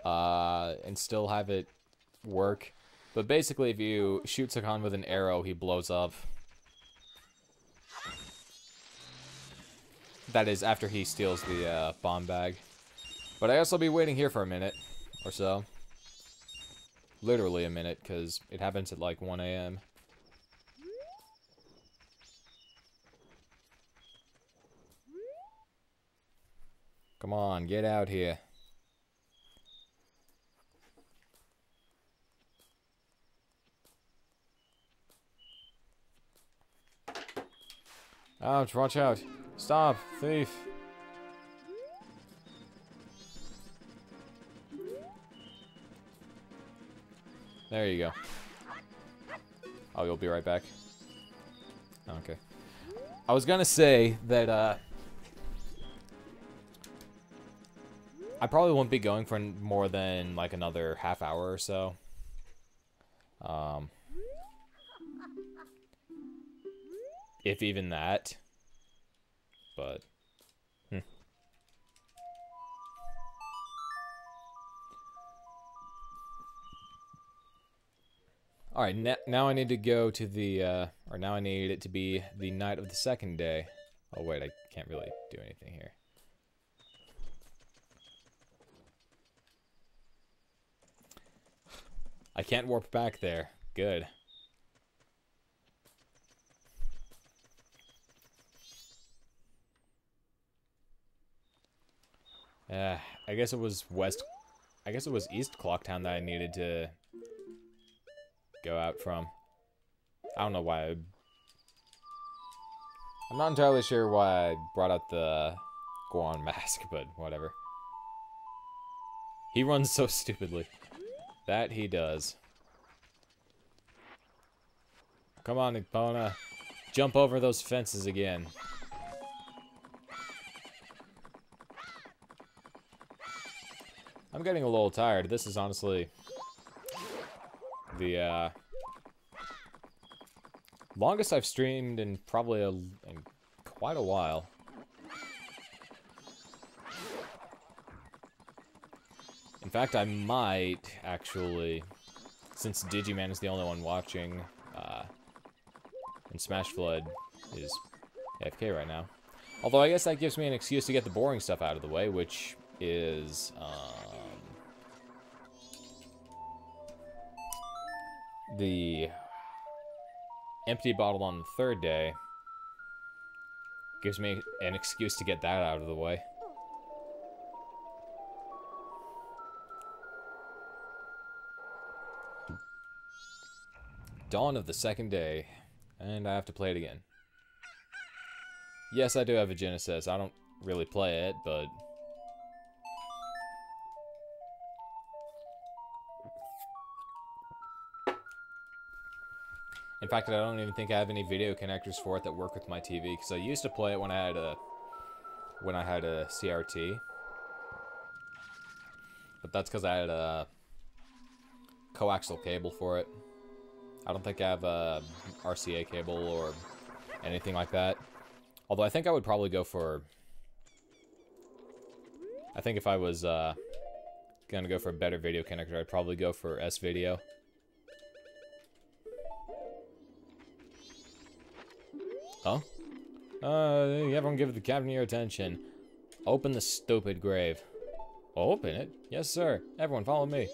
S1: and still have it work. But basically, if you shoot Sakan with an arrow, he blows up. That is, after he steals the, bomb bag. But I guess I'll be waiting here for a minute or so. Literally a minute, because it happens at, like, 1 a.m. Come on, get out here. Ouch, watch out. Stop, thief. There you go. Oh, you'll be right back. Okay. I was gonna say that, I probably won't be going for more than, like, another half hour or so. If even that. But, Alright, now I need to go to the, or now I need it to be the night of the second day. Oh, wait, I can't really do anything here. I can't warp back there. Good. I guess it was East Clocktown that I needed to go out from. I don't know why. I'm not entirely sure why I brought out the Goron mask, but whatever. He runs so stupidly. That he does. Come on, Epona. Jump over those fences again. I'm getting a little tired. This is honestly the longest I've streamed in probably in quite a while. In fact, I might actually, since Digiman is the only one watching, and Smash Flood is AFK right now. Although I guess that gives me an excuse to get the boring stuff out of the way, which is the empty bottle on the third day. Gives me an excuse to get that out of the way. Dawn of the second day, and I have to play it again. Yes, I do have a Genesis. I don't really play it, but in fact, I don't even think I have any video connectors for it that work with my TV, because I used to play it when I had a CRT. But that's because I had a coaxial cable for it. I don't think I have a RCA cable or anything like that. Although I think I would probably go for... I think if I was gonna go for a better video connector, I'd probably go for S-Video. Huh? Everyone give the captain your attention. Open the stupid grave. Open it? Yes, sir. Everyone follow me.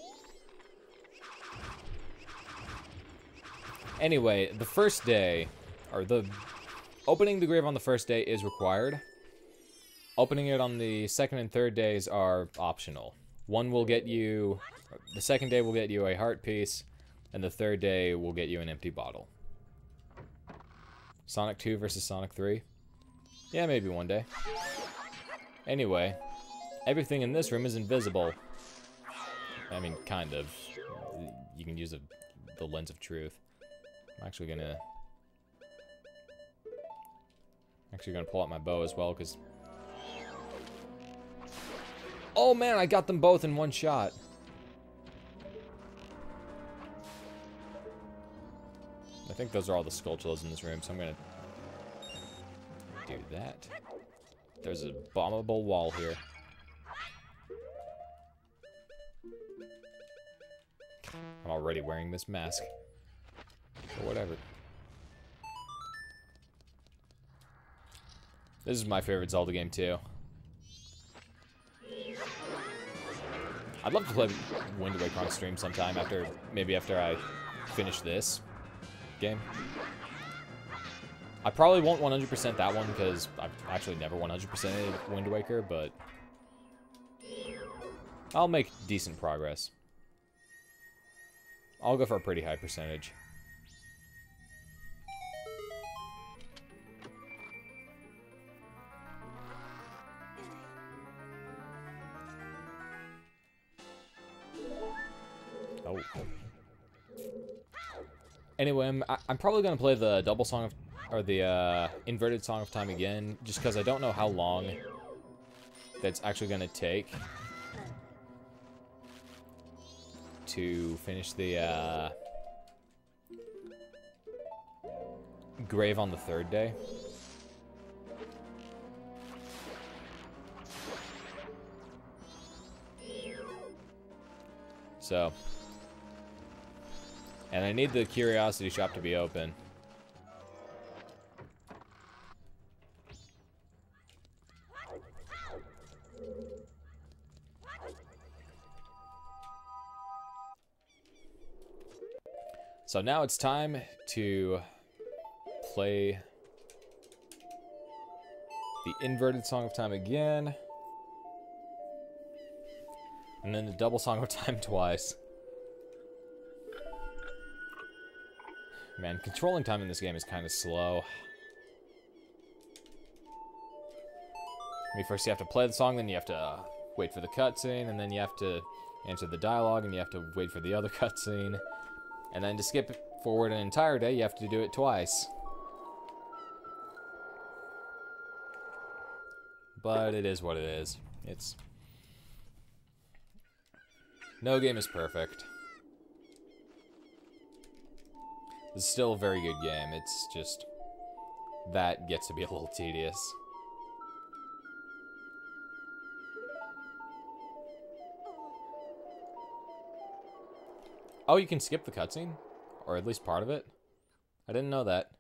S1: Anyway, the first day, or the opening the grave on the first day is required. Opening it on the second and third days are optional. One will get you, the second day will get you a heart piece, and the third day will get you an empty bottle. Sonic 2 versus Sonic 3? Yeah, maybe one day. Anyway, everything in this room is invisible. I mean, kind of. You can use the lens of truth. I'm actually gonna pull out my bow as well, because... Oh man, I got them both in one shot. I think those are all the Skulltulas in this room, so I'm gonna that. There's a bombable wall here. I'm already wearing this mask. Or whatever. This is my favorite Zelda game, too. I'd love to play Wind Waker on stream sometime after, maybe after I finish this game. I probably won't 100% that one because I've actually never 100%ed Wind Waker, but I'll make decent progress. I'll go for a pretty high percentage. Oh. Anyway, I'm probably going to play the double song of, or the inverted Song of Time again, just because I don't know how long that's actually going to take to finish the grave on the third day. So, and I need the curiosity shop to be open. So now it's time to play the inverted Song of Time again. And then the double Song of Time twice. Man, controlling time in this game is kind of slow. I mean, first you have to play the song, then you have to wait for the cutscene, and then you have to answer the dialogue, and you have to wait for the other cutscene. And then to skip forward an entire day, you have to do it twice. But it is what it is. It's... No game is perfect. It's still a very good game. It's just... that gets to be a little tedious. Oh, you can skip the cutscene? Or at least part of it? I didn't know that.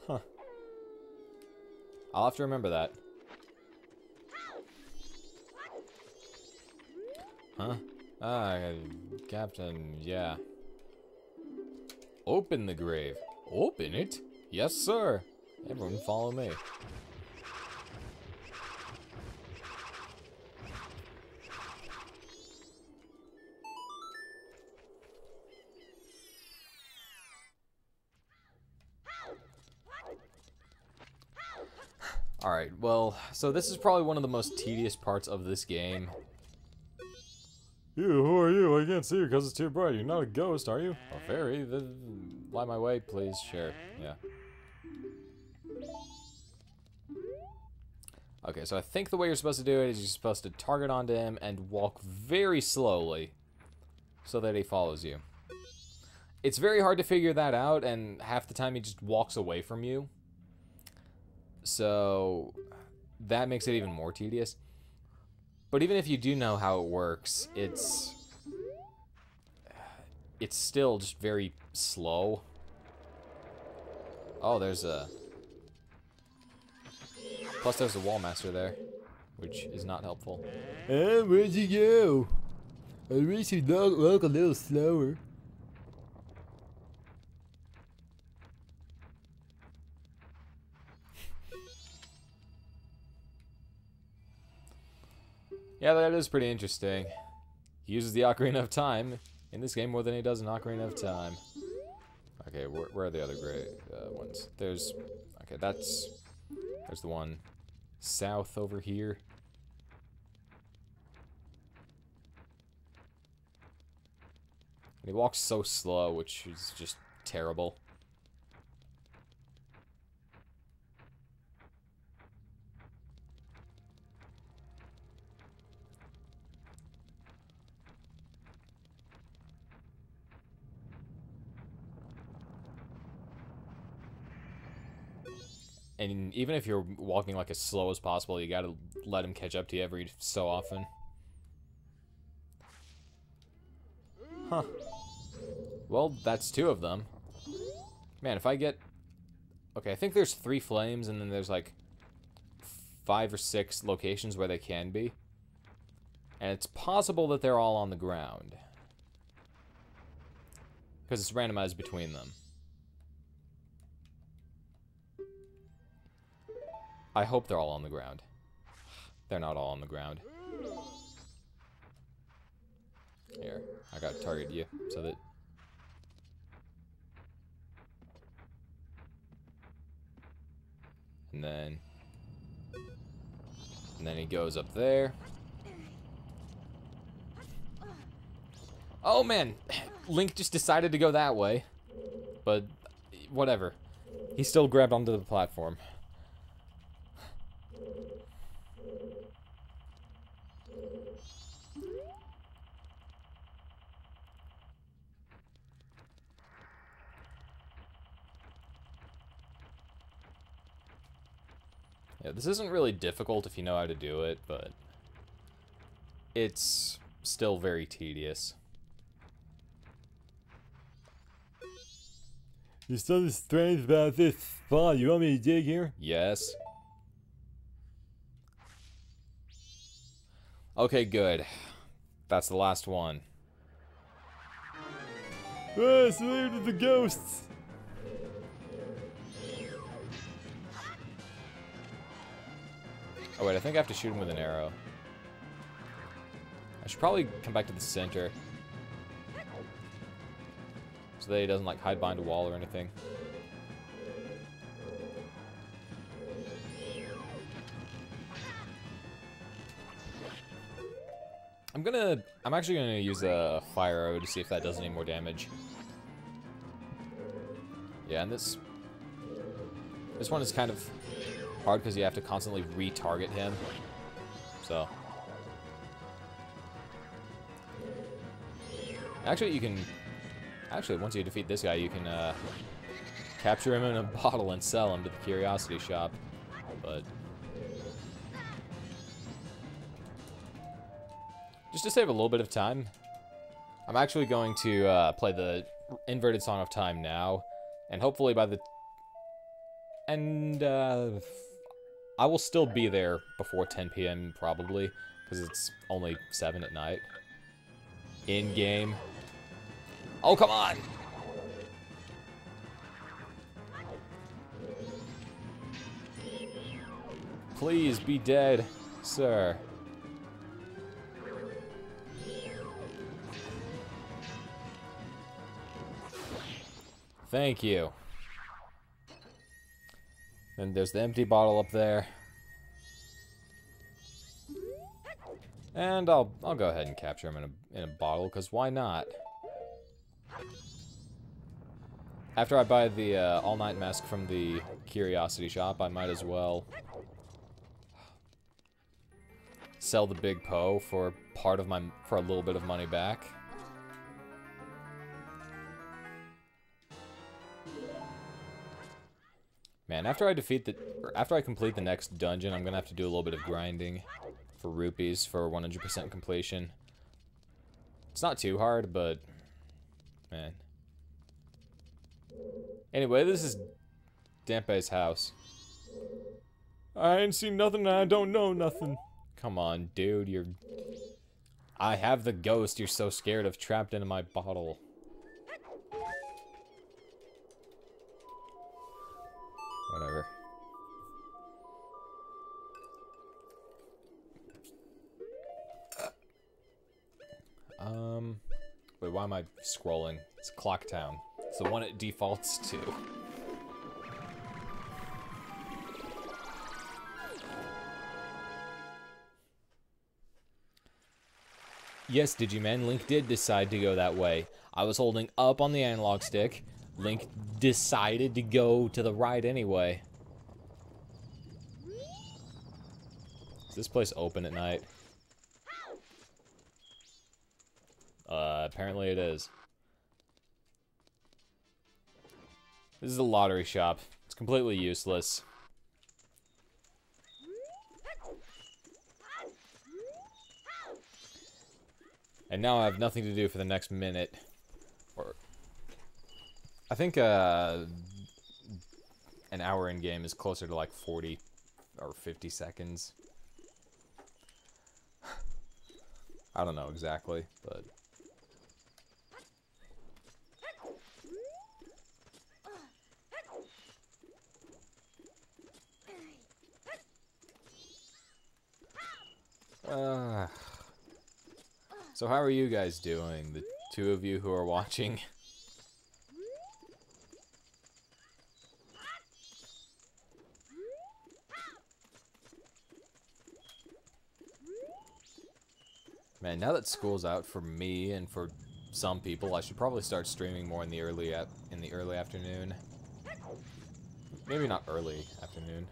S1: Huh. I'll have to remember that. Huh? Ah, Captain, yeah. Open the grave. Open it? Yes, sir. Everyone follow me. Alright, well, so this is probably one of the most tedious parts of this game. You, who are you? I can't see you because it's too bright. You're not a ghost, are you? A fairy? Light my way, please. Sure, yeah. Okay, so I think the way you're supposed to do it is you're supposed to target onto him and walk very slowly so that he follows you. It's very hard to figure that out, and half the time he just walks away from you. So that makes it even more tedious. But even if you do know how it works, it's still just very slow. Oh, there's a... Plus there's a wall master there, which is not helpful. Where'd you go? I wish you'd walk a little slower. Yeah, that is pretty interesting. He uses the Ocarina of Time in this game more than he does in Ocarina of Time. Okay, where are the other great ones? There's... Okay, there's the one south over here. And he walks so slow, which is just terrible. And even if you're walking like as slow as possible, you gotta let him catch up to you every so often. Huh. Well, that's 2 of them. Man, if I get... Okay, I think there's 3 flames, and then there's like 5 or 6 locations where they can be. And it's possible that they're all on the ground. Because it's randomized between them. I hope they're all on the ground. They're not all on the ground. Here, I gotta target you so that... And then he goes up there. Oh man, Link just decided to go that way. But whatever. He still grabbed onto the platform. Yeah, this isn't really difficult if you know how to do it, but it's still very tedious.
S2: There's something strange about this spot. You want me to dig here?
S1: Yes. Okay, good. That's the last one.
S2: Ah, slave to the ghosts!
S1: Oh wait, I think I have to shoot him with an arrow. I should probably come back to the center. So that he doesn't like hide behind a wall or anything. I'm actually gonna use a fire arrow to see if that does any more damage. Yeah, and this one is kind of hard because you have to constantly retarget him. So actually, once you defeat this guy, you can capture him in a bottle and sell him to the curiosity shop. But just to save a little bit of time, I'm actually going to play the inverted Song of Time now, and hopefully by the... And I will still be there before 10 p.m. probably, because it's only 7 at night. In-game. Oh, come on! Please be dead, sir. Thank you. And there's the empty bottle up there. And I'll go ahead and capture him in a bottle, because why not? After I buy the all-night mask from the curiosity shop, I might as well sell the Big Poe for a little bit of money back. Man, after I complete the next dungeon, I'm gonna have to do a little bit of grinding for rupees for 100% completion. It's not too hard, but man. Anyway, this is Dampé's house.
S2: I ain't seen nothing and I don't know nothing.
S1: Come on, dude, I have the ghost you're so scared of trapped into my bottle. Whatever. Wait, why am I scrolling? It's Clock Town. It's the one it defaults to. Yes, Digiman, Link did decide to go that way. I was holding up on the analog stick. Link decided to go to the right anyway. Is this place open at night? Apparently it is. This is a lottery shop. It's completely useless. And now I have nothing to do for the next minute. Or I think an hour in game is closer to like 40 or 50 seconds. I don't know exactly, but so how are you guys doing, the two of you who are watching? Man, now that school's out for me and for some people, I should probably start streaming more in the early afternoon. Maybe not early afternoon.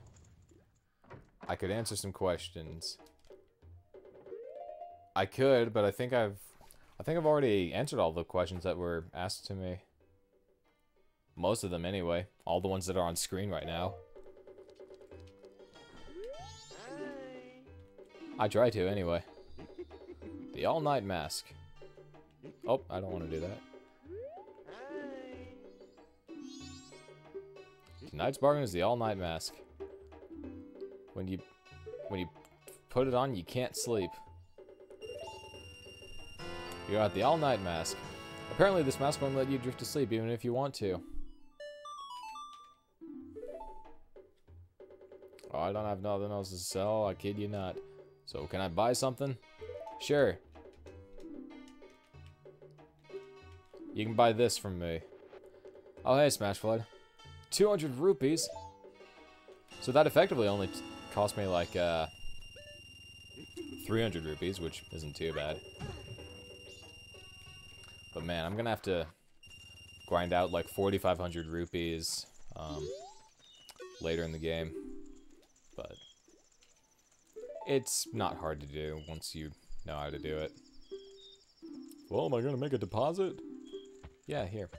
S1: I could answer some questions. I could, but I think I've already answered all the questions that were asked to me. Most of them, anyway. All the ones that are on screen right now. I try to, anyway. The all-night mask. Oh, I don't want to do that. Tonight's bargain is the all-night mask. When you put it on, you can't sleep. You got the all-night mask. Apparently, this mask won't let you drift to sleep, even if you want to. Oh, I don't have nothing else to sell. I kid you not. So, can I buy something? Sure. You can buy this from me. Oh, hey, Smash Flood. 200 rupees. So that effectively only cost me like 300 rupees, which isn't too bad. But man, I'm gonna have to grind out like 4,500 rupees later in the game. But it's not hard to do once you know how to do it.
S2: Well, am I gonna make a deposit?
S1: Yeah, here.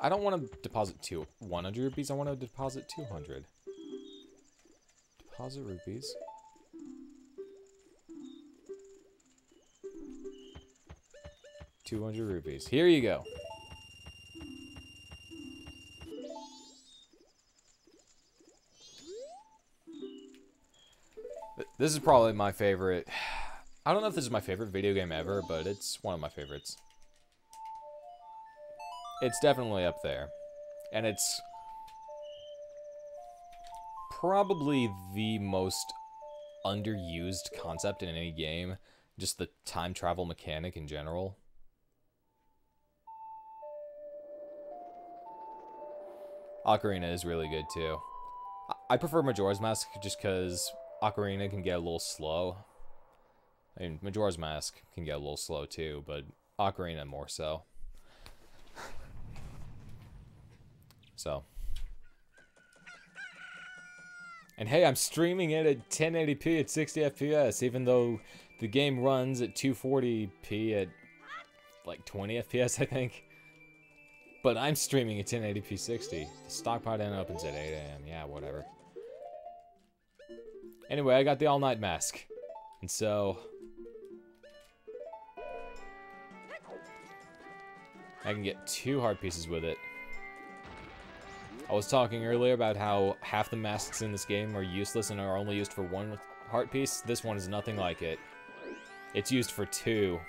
S1: I don't want to deposit 100 rupees. I want to deposit 200. Deposit rupees. $200. Here you go. This is probably my favorite. I don't know if this is my favorite video game ever, but it's one of my favorites. It's definitely up there. And it's probably the most underused concept in any game. Just the time travel mechanic in general. Ocarina is really good too. I prefer Majora's Mask just because Ocarina can get a little slow. I mean, Majora's Mask can get a little slow too, but Ocarina more so. So. And hey, I'm streaming it at 1080p at 60 FPS, even though the game runs at 240p at like 20 FPS, I think. But I'm streaming at 1080p 60. The stockpile then opens at 8 AM. Yeah, whatever. Anyway, I got the all-night mask. And so I can get 2 heart pieces with it. I was talking earlier about how half the masks in this game are useless and are only used for 1 heart piece. This one is nothing like it. It's used for 2.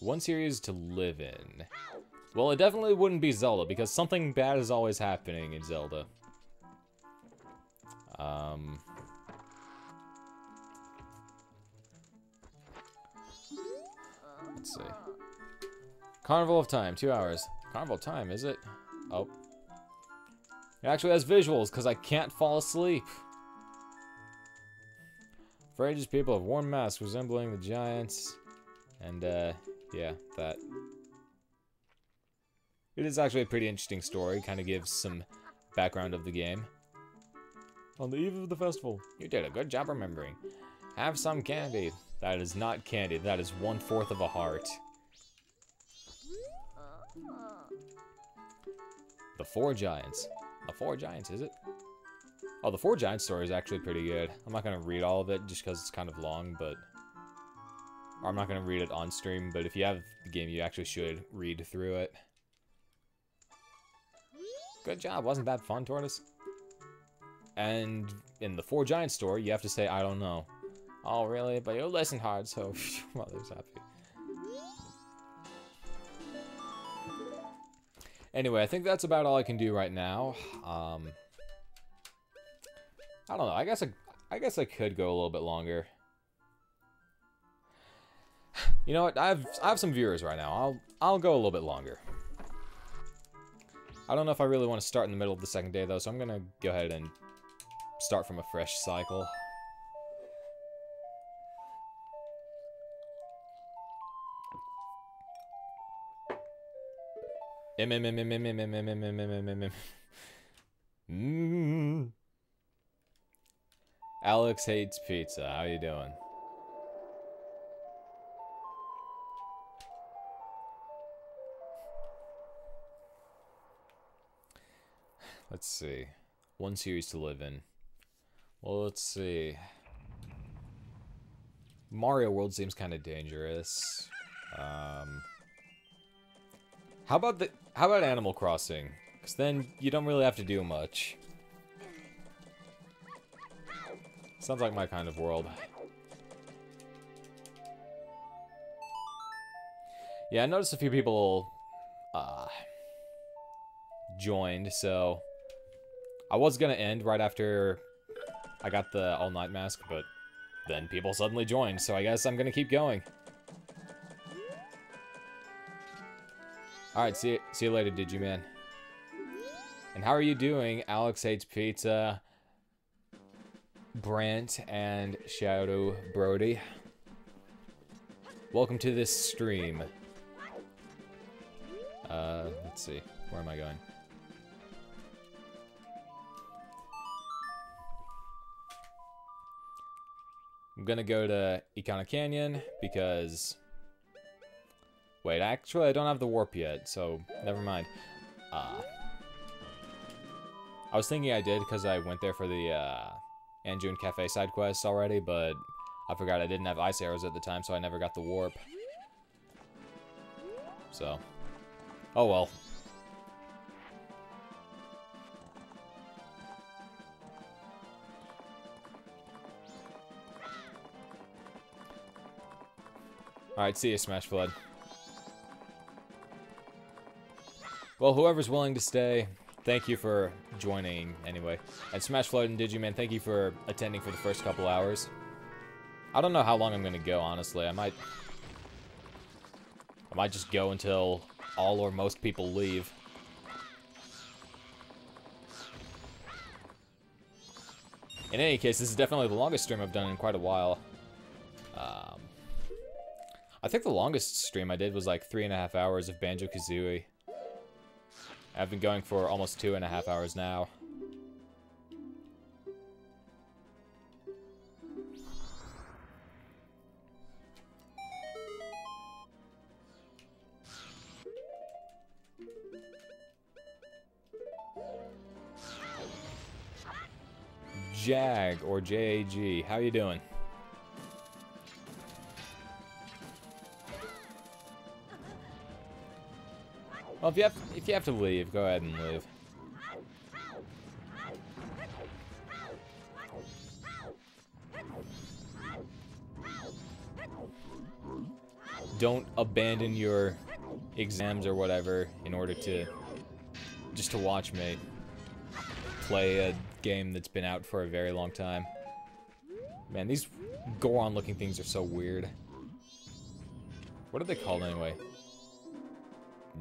S1: One series to live in. Well, it definitely wouldn't be Zelda, because something bad is always happening in Zelda. Let's see. Carnival of Time, 2 hours. Carnival of Time, is it? Oh. It actually has visuals, because I can't fall asleep. For ages, people have worn masks resembling the giants. And, yeah, that. It is actually a pretty interesting story, kind of gives some background of the game.
S2: On the eve of the festival.
S1: You did a good job remembering. Have some candy. That is not candy, that is 1/4 of a heart. The 4 giants. The 4 giants, is it? Oh, the Four Giants story is actually pretty good. I'm not going to read all of it just because it's kind of long, but... Or I'm not going to read it on stream, but if you have the game, you actually should read through it. Good job. Wasn't that fun, Tortoise? And in the Four Giants story, you have to say, I don't know. Oh, really? But you listen hard, so mother's happy. Anyway, I think that's about all I can do right now. I don't know. I guess I could go a little bit longer. You know what? I have some viewers right now. I'll go a little bit longer. I don't know if I really want to start in the middle of the second day though, so I'm gonna go ahead and start from a fresh cycle. Alex hates pizza. How you doing? Let's see. One series to live in. Well, let's see. Mario World seems kind of dangerous. How about Animal Crossing? Because then you don't really have to do much. Sounds like my kind of world. Yeah, I noticed a few people joined, so I was gonna end right after I got the all-night mask, but then people suddenly joined, so I guess I'm gonna keep going. Alright, see you later, Digiman. And how are you doing, Alex Hates Pizza, Brant, and Shadow Brody? Welcome to this stream. Let's see. Where am I going? I'm gonna go to Icona Canyon because... Wait, actually I don't have the warp yet, so never mind. I was thinking I did because I went there for the Anjun Cafe side quest already, but I forgot I didn't have ice arrows at the time, so I never got the warp. So, oh well. Alright, see you, Smash Flood. Well, whoever's willing to stay, thank you for joining anyway. And Smash Flood and Digiman, thank you for attending for the first couple hours. I don't know how long I'm gonna go, honestly. I might just go until all or most people leave. In any case, this is definitely the longest stream I've done in quite a while. I think the longest stream I did was like 3.5 hours of Banjo-Kazooie. I've been going for almost 2.5 hours now. Jag, or JAG, how you doing? Well, if you have to leave, go ahead and leave. Don't abandon your exams or whatever in order to just to watch me play a game that's been out for a very long time. Man, these Goron-looking things are so weird. What are they called anyway?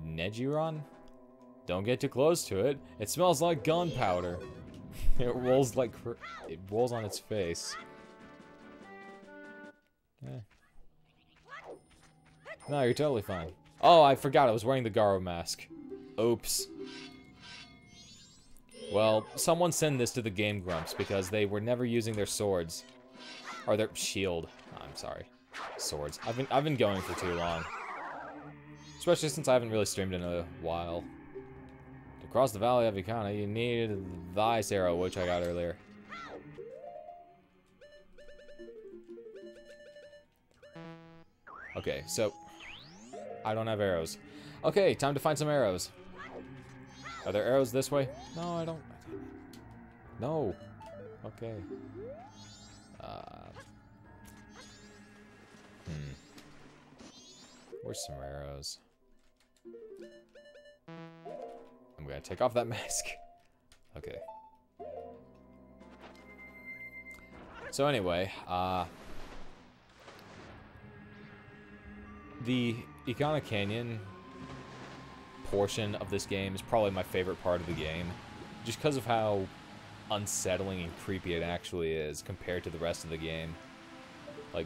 S1: Nejiron? Don't get too close to it. It smells like gunpowder. It rolls on its face. Eh. No, you're totally fine. Oh, I forgot I was wearing the Garo mask. Oops. Well, someone send this to the Game Grumps because they were never using their swords. Or their shield. I'm sorry. Swords. I've been going for too long. Especially since I haven't really streamed in a while. To cross the Valley of Icona, you need the ice arrow, which I got earlier. Okay, so I don't have arrows. Okay, time to find some arrows. Are there arrows this way? No, I don't. No. Okay. Where's some arrows? I'm gonna take off that mask. Okay. So anyway, the Iguana Canyon portion of this game is probably my favorite part of the game, just because of how unsettling and creepy it actually is compared to the rest of the game. Like,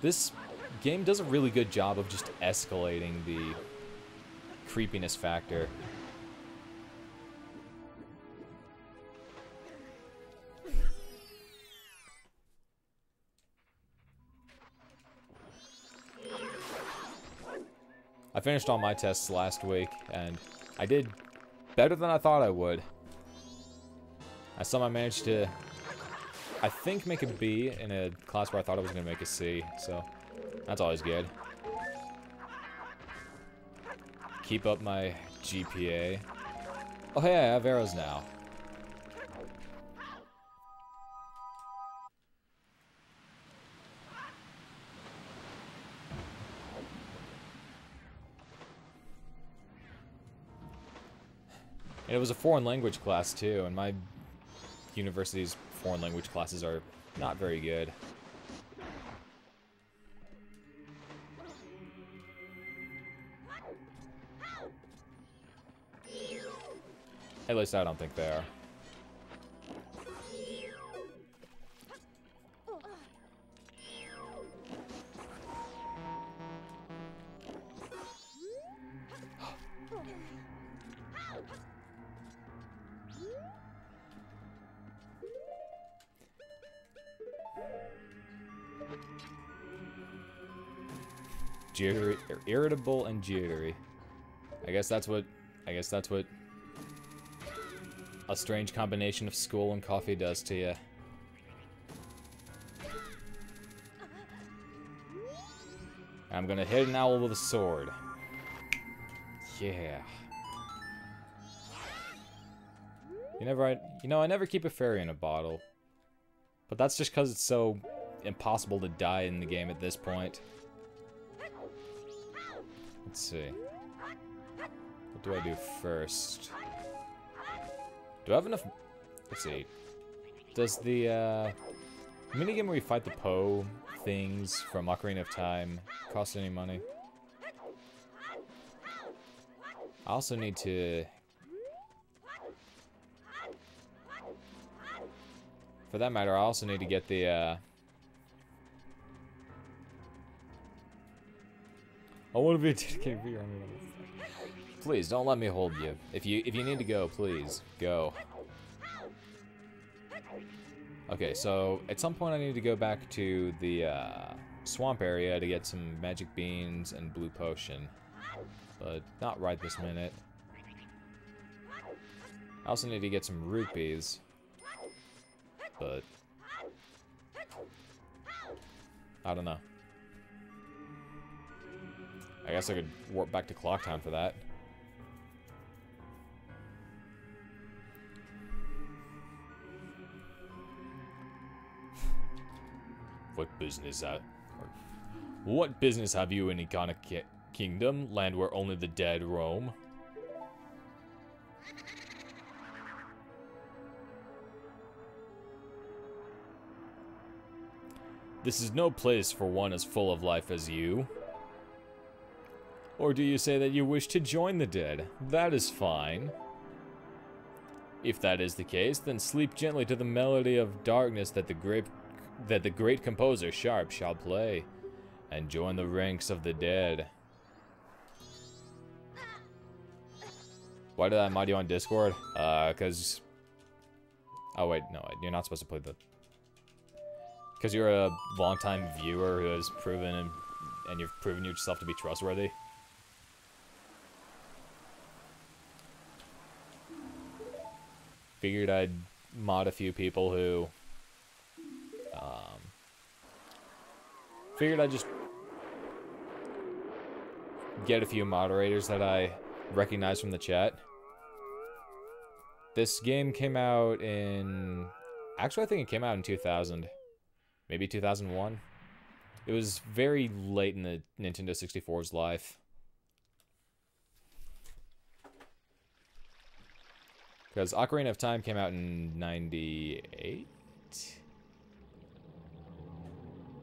S1: this game does a really good job of just escalating the creepiness factor. I finished all my tests last week, and I did better than I thought I would. I somehow managed to, I think, make a B in a class where I thought I was going to make a C, so that's always good. Keep up my GPA. Oh hey, I have arrows now. And it was a foreign language class too, and my university's foreign language classes are not very good. At least I don't think they are. Jittery, irritable and jittery. I guess that's what a strange combination of school and coffee does to you. I'm gonna hit an owl with a sword. Yeah. I never keep a fairy in a bottle. But that's just because it's so impossible to die in the game at this point. Let's see. What do I do first? Do I have enough? Let's see. Does the minigame where you fight the Poe things from Ocarina of Time cost any money? I also need to... For that matter, I also need to get the I want to be a dedicated VR. Please don't let me hold you. If you need to go, please go. Okay, so at some point I need to go back to the swamp area to get some magic beans and blue potion, but not right this minute. I also need to get some rupees, but I don't know. I guess I could warp back to Clocktown for that. What business have you in Iconic Kingdom, land where only the dead roam? This is no place for one as full of life as you. Or do you say that you wish to join the dead? That is fine. If that is the case, then sleep gently to the melody of darkness that the great composer Sharp shall play, and join the ranks of the dead. Why did I mod you on Discord? Cause... Oh wait, no, you're not supposed to play the... Because you're a longtime viewer who has proven, and you've proven yourself to be trustworthy. Figured I'd mod a few people who... Figured I'd just get a few moderators that I recognize from the chat. This game came out in... Actually, I think it came out in 2000. Maybe 2001. It was very late in the Nintendo 64's life. Because Ocarina of Time came out in 98?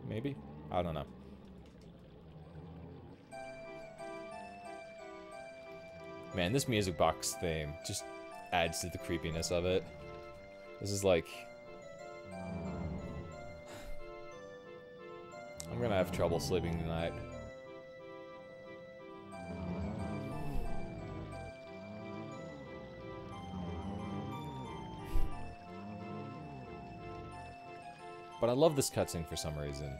S1: Maybe? I don't know. Man, this music box theme just adds to the creepiness of it. This is like... I'm gonna have trouble sleeping tonight. But I love this cutscene for some reason.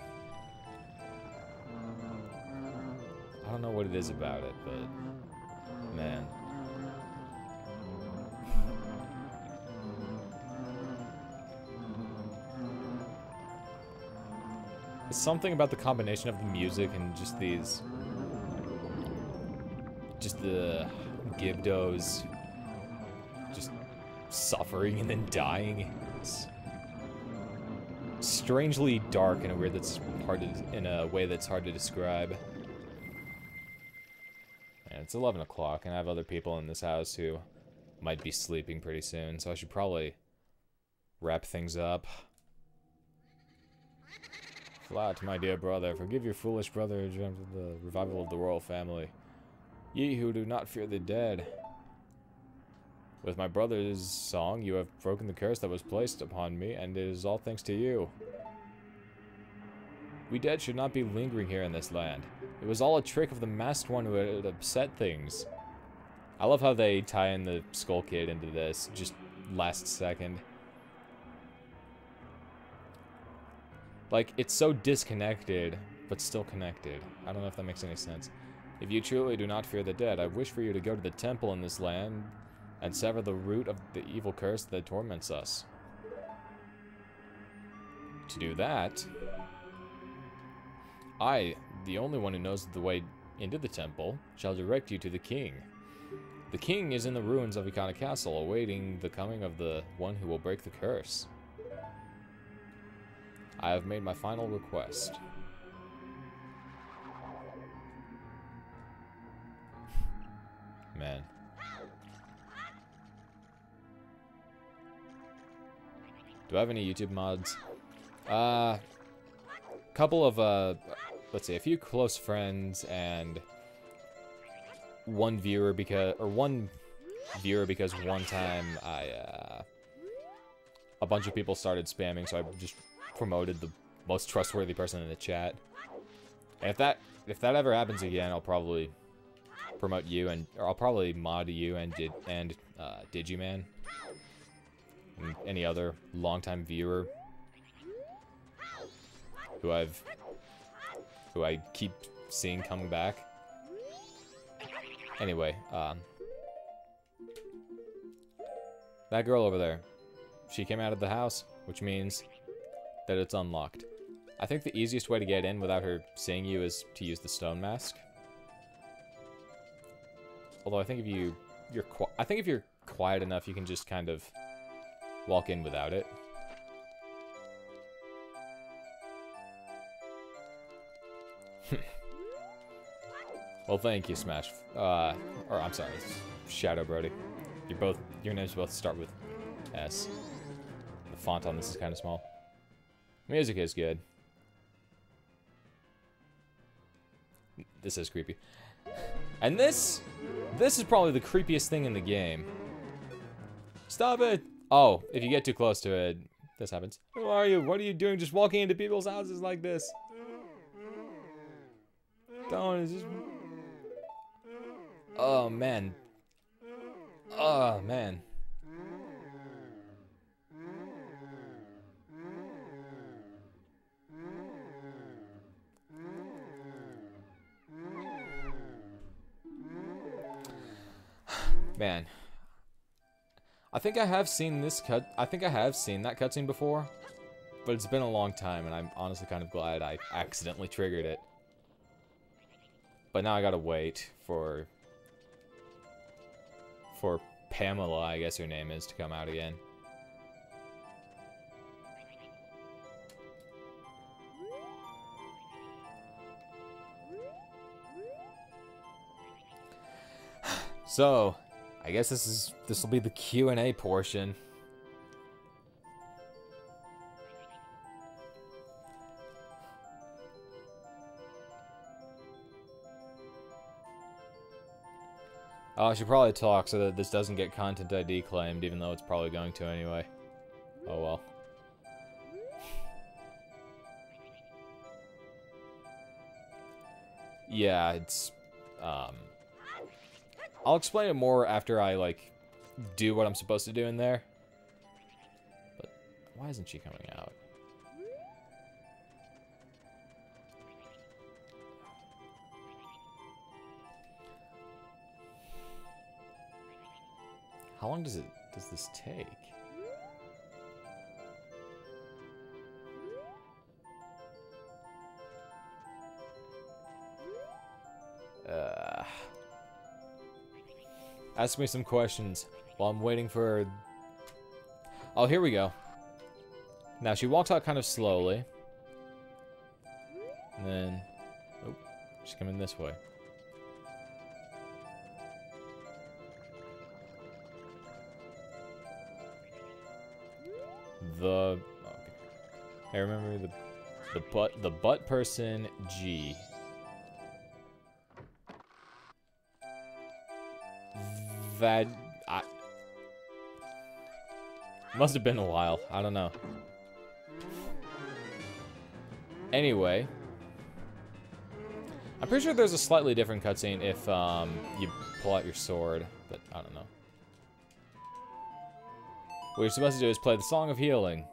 S1: I don't know what it is about it, but... man. There's something about the combination of the music and just these... just the Gibdos just suffering and then dying. It's strangely dark in a way that's hard to describe. And it's 11 o'clock, and I have other people in this house who might be sleeping pretty soon, so I should probably wrap things up. Flat, my dear brother, forgive your foolish brother who dreamt of the revival of the royal family. Ye who do not fear the dead. With my brother's song, you have broken the curse that was placed upon me, and it is all thanks to you. We dead should not be lingering here in this land. It was all a trick of the masked one who had upset things. I love how they tie in the Skull Kid into this, just last second. Like, it's so disconnected, but still connected. I don't know if that makes any sense. If you truly do not fear the dead, I wish for you to go to the temple in this land and sever the root of the evil curse that torments us. To do that, I, the only one who knows the way into the temple, shall direct you to the king. The king is in the ruins of Ikana Castle, awaiting the coming of the one who will break the curse. I have made my final request. Man. Do I have any YouTube mods? Couple of, let's see, a few close friends and one viewer because one time a bunch of people started spamming, so I just promoted the most trustworthy person in the chat. And if that ever happens again, I'll probably promote you, or I'll probably mod you and Digiman. And any other longtime viewer who I keep seeing coming back. Anyway, that girl over there, she came out of the house, which means that it's unlocked. I think the easiest way to get in without her seeing you is to use the stone mask. Although I think if you're quiet enough, you can just kind of walk in without it. Well, thank you, Smash. Or I'm sorry, Shadow Brody. Your names both start with S. The font on this is kind of small. Music is good. This is creepy. And this is probably the creepiest thing in the game. Stop it! Oh, if you get too close to it, this happens. Who are you? What are you doing just walking into people's houses like this? Don't, it's just... Oh, man. Oh, man. Man. I think I have seen that cutscene before, but it's been a long time, and I'm honestly kind of glad I accidentally triggered it. But now I gotta wait for Pamela, I guess her name is, to come out again. So, I guess this will be the Q&A portion. Oh, I should probably talk so that this doesn't get content ID claimed, even though it's probably going to anyway. Oh well. Yeah, it's, I'll explain it more after I, like, do what I'm supposed to do in there. But why isn't she coming out? How long does this take? Ask me some questions while I'm waiting for... Oh, here we go. Now, she walks out kind of slowly. And then... Oh, she's coming this way. Okay. I remember the butt person, G. That must have been a while. I don't know. Anyway, I'm pretty sure there's a slightly different cutscene if you pull out your sword, but I don't know. What you're supposed to do is play the Song of Healing.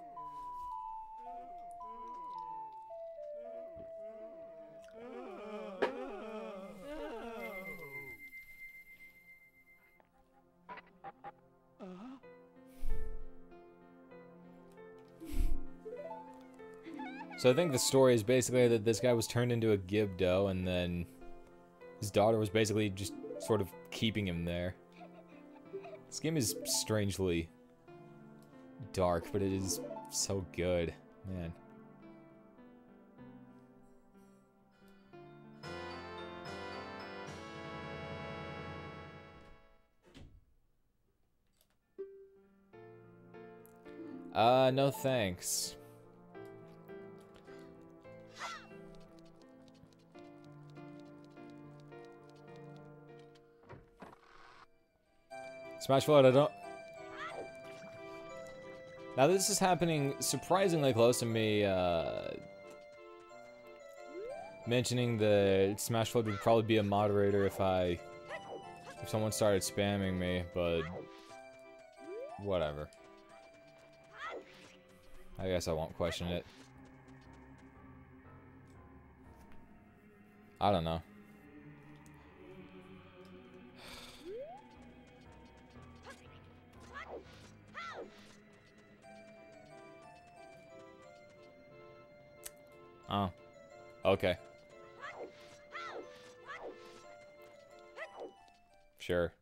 S1: So I think the story is basically that this guy was turned into a Gibdo, and then his daughter was basically just sort of keeping him there. This game is strangely dark, but it is so good, man. No thanks. Smash Flood, I don't... Now this is happening surprisingly close to me, mentioning that Smash Flood would probably be a moderator if someone started spamming me, but... whatever. I guess I won't question it. I don't know. Oh. Okay. Sure.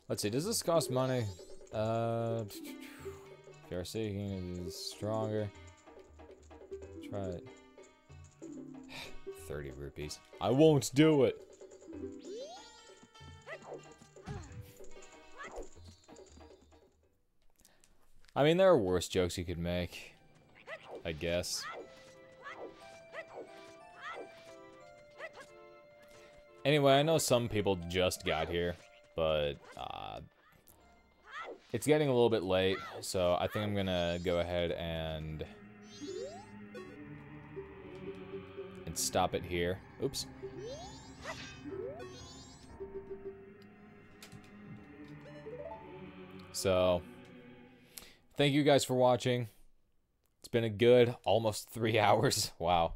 S1: Let's see, does this cost money? If you're seeking, it is stronger. Try it. 30 rupees. I won't do it! I mean, there are worse jokes you could make. I guess. Anyway, I know some people just got here, but it's getting a little bit late, so I think I'm gonna go ahead and stop it here. Oops. So, thank you guys for watching. It's been a good almost 3 hours. Wow.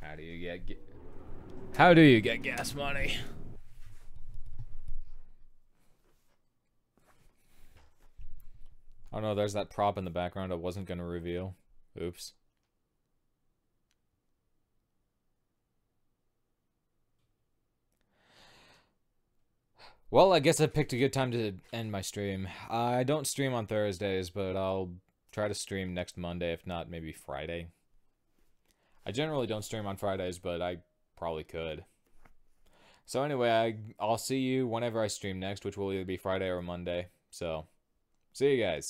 S1: How do you get gas money? Oh no, there's that prop in the background I wasn't gonna reveal. Oops. Well, I guess I picked a good time to end my stream. I don't stream on Thursdays, but I'll try to stream next Monday, if not maybe Friday. I generally don't stream on Fridays, but I probably could. So anyway, I'll see you whenever I stream next, which will either be Friday or Monday. So, see you guys.